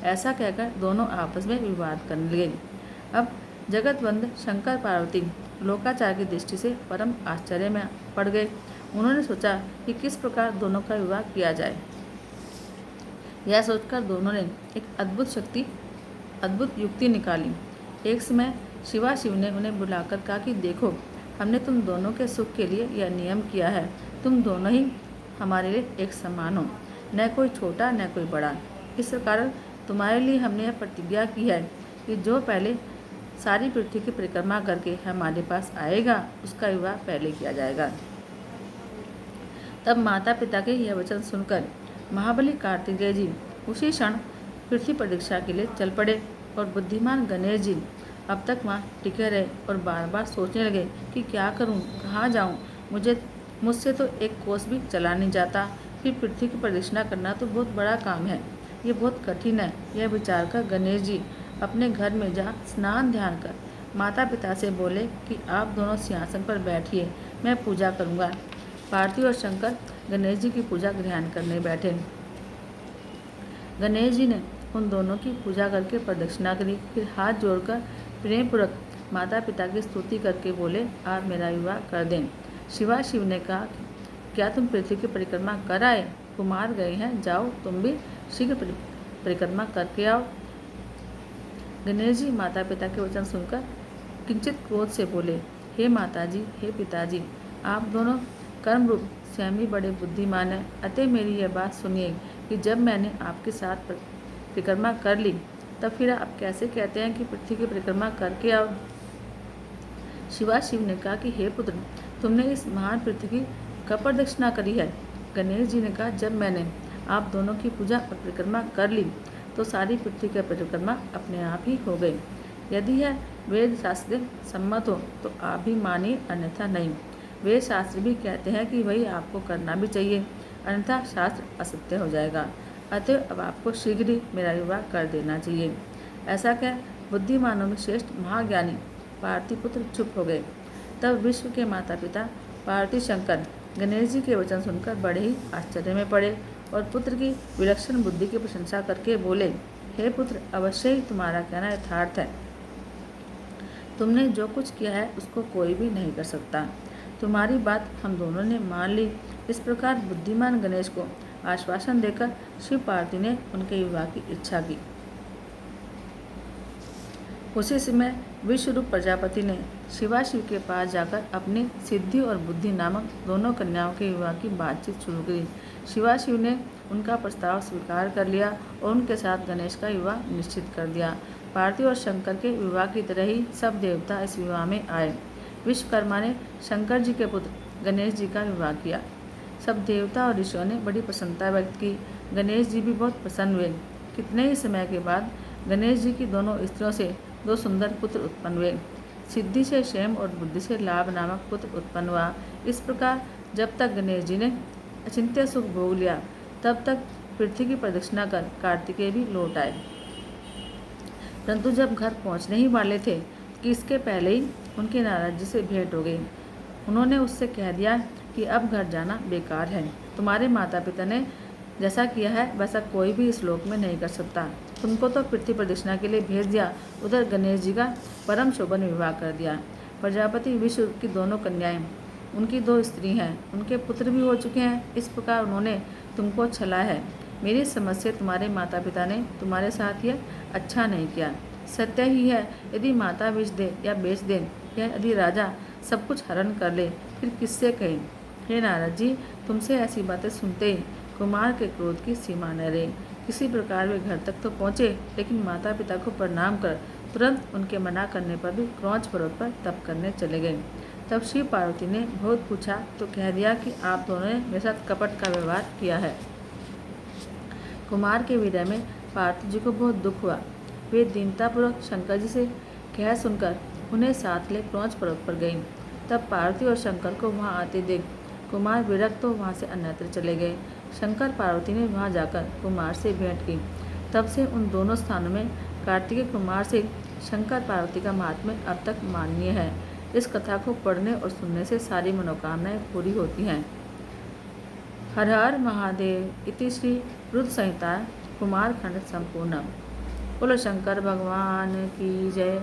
ऐसा कहकर दोनों आपस में विवाद करने लगे। अब जगतवंद शंकर पार्वती लोकाचार की दृष्टि से परम आश्चर्य में पड़ गए। उन्होंने सोचा कि किस प्रकार दोनों का विवाह किया जाए। यह सोचकर दोनों ने एक अद्भुत युक्ति निकाली। एक समय शिव ने उन्हें बुलाकर कहा कि देखो, हमने तुम दोनों के सुख के लिए यह नियम किया है, तुम दोनों ही हमारे लिए एक समान हो, न कोई छोटा न कोई बड़ा। इस कारण तुम्हारे लिए हमने यह प्रतिज्ञा की है कि जो पहले सारी पृथ्वी की परिक्रमा करके हमारे पास आएगा, उसका विवाह पहले किया जाएगा। तब माता पिता के यह वचन सुनकर महाबली कार्तिकेय जी उसी क्षण पृथ्वी प्रदक्षिणा के लिए चल पड़े और बुद्धिमान गणेश जी अब तक वहाँ टिके रहे और बार बार सोचने लगे कि क्या करूँ, कहाँ जाऊँ, मुझसे तो एक कोस भी चला नहीं जाता, फिर पृथ्वी की प्रदक्षिणा करना तो बहुत बड़ा काम है, ये बहुत कठिन है। यह विचार कर गणेश जी अपने घर में जा स्नान ध्यान कर माता पिता से बोले कि आप दोनों सिंहासन पर बैठिए, मैं पूजा करूँगा। पार्वती और शंकर गणेश जी की पूजा ग्रहण करने बैठे। गणेश जी ने उन दोनों की पूजा करके प्रदक्षिणा करी, फिर हाथ जोड़कर प्रेमपूर्वक माता पिता की स्तुति करके बोले, आप मेरा विवाह कर दें। शिव ने कहा, क्या तुम पृथ्वी की परिक्रमा कर आए? कुमार गए हैं, जाओ तुम भी शीघ्र परिक्रमा करके आओ। गणेश जी माता पिता के वचन सुनकर किंचित क्रोध से बोले, हे माता जी, हे पिताजी, आप दोनों कर्म रूप स्वयं ही बड़े बुद्धिमान हैं, अतः मेरी यह बात सुनिए कि जब मैंने आपके साथ परिक्रमा कर ली, तब फिर आप कैसे कहते हैं कि पृथ्वी की परिक्रमा करके आओ। शिव ने कहा कि हे पुत्र, तुमने इस महान पृथ्वी की कब प्रदक्षिणा करी है? गणेश जी ने कहा, जब मैंने आप दोनों की पूजा और परिक्रमा कर ली तो सारी पृथ्वी की परिक्रमा अपने आप ही हो गई। यदि यह वेद शास्त्र सम्मत हो तो आप भी मानिए, अन्यथा नहीं। वेद शास्त्र भी कहते हैं कि वही आपको करना भी चाहिए, अन्यथा शास्त्र असत्य हो जाएगा। अतः अब आपको शीघ्र ही मेरा विवाह कर देना चाहिए। ऐसा कह बुद्धिमानों में श्रेष्ठ महाज्ञानी पार्वती पुत्र चुप हो गए। तब विश्व के माता पिता पार्वती शंकर गणेश जी के वचन सुनकर बड़े ही आश्चर्य में पड़े और पुत्र की विलक्षण बुद्धि की प्रशंसा करके बोले, हे पुत्र, अवश्य ही तुम्हारा कहना यथार्थ है। तुमने जो कुछ किया है उसको कोई भी नहीं कर सकता। तुम्हारी बात हम दोनों ने मान ली। इस प्रकार बुद्धिमान गणेश को आश्वासन देकर शिव पार्वती ने उनके विवाह की इच्छा की। उसी समय विश्वरूप प्रजापति ने शिव के पास जाकर अपनी सिद्धि और बुद्धि नामक दोनों कन्याओं के विवाह की बातचीत शुरू करी। शिव ने उनका प्रस्ताव स्वीकार कर लिया और उनके साथ गणेश का विवाह निश्चित कर दिया। पार्वती और शंकर के विवाह की तरह ही सब देवता इस विवाह में आए। विश्वकर्मा ने शंकर जी के पुत्र गणेश जी का विवाह किया। सब देवता और ऋषियों ने बड़ी प्रसन्नता व्यक्त की। गणेश जी भी बहुत प्रसन्न हुए। कितने ही समय के बाद गणेश जी की दोनों स्त्रियों से दो सुंदर पुत्र उत्पन्न हुए। सिद्धि से क्षेम और बुद्धि से लाभ नामक पुत्र उत्पन्न हुआ। इस प्रकार जब तक गणेश जी ने अचिंत्य सुख भोग लिया, तब तक पृथ्वी की प्रदक्षिणा कर कार्तिकेय भी लौट आए। परंतु जब घर पहुंचने ही वाले थे कि इसके पहले ही उनके नारद जी से भेंट हो गई। उन्होंने उससे कह दिया कि अब घर जाना बेकार है। तुम्हारे माता पिता ने जैसा किया है वैसा कोई भी इस लोक में नहीं कर सकता। तुमको तो पृथ्वी प्रदक्षिणा के लिए भेज दिया, उधर गणेश जी का परम शोभन विवाह कर दिया। प्रजापति विश्व की दोनों कन्याएं, उनकी दो स्त्री हैं, उनके पुत्र भी हो चुके हैं। इस प्रकार उन्होंने तुमको छला है। मेरी समझ से तुम्हारे माता पिता ने तुम्हारे साथ यह अच्छा नहीं किया। सत्य ही है, यदि माता बेच दे या बेच दे या यदि राजा सब कुछ हरण कर ले, फिर किससे कहें। हे नारद जी, तुमसे ऐसी बातें सुनते ही कुमार के क्रोध की सीमा न रही। किसी प्रकार वे घर तक तो पहुँचे, लेकिन माता पिता को प्रणाम कर तुरंत उनके मना करने पर भी क्रौंच पर्वत पर तप करने चले गए। तब शिव पार्वती ने बहुत पूछा तो कह दिया कि आप दोनों ने मेरे साथ कपट का व्यवहार किया है। कुमार के विरह में पार्वती जी को बहुत दुख हुआ। वे दीनतापूर्वक शंकर जी से कह सुनकर उन्हें साथ ले क्रौंच पर्वत पर गईं। तब पार्वती और शंकर को वहां आते देख कुमार विरक्त तो वहां से अन्यत्र चले गए। शंकर पार्वती ने वहां जाकर कुमार से भेंट की। तब से उन दोनों स्थानों में कार्तिकेय कुमार से शंकर पार्वती का महात्म्य अब तक माननीय है। इस कथा को पढ़ने और सुनने से सारी मनोकामनाएं पूरी होती हैं। हर हर महादेव इति श्री रुद्र संहिता कुमारखंड संपूर्णम। बोलो शंकर भगवान की जय।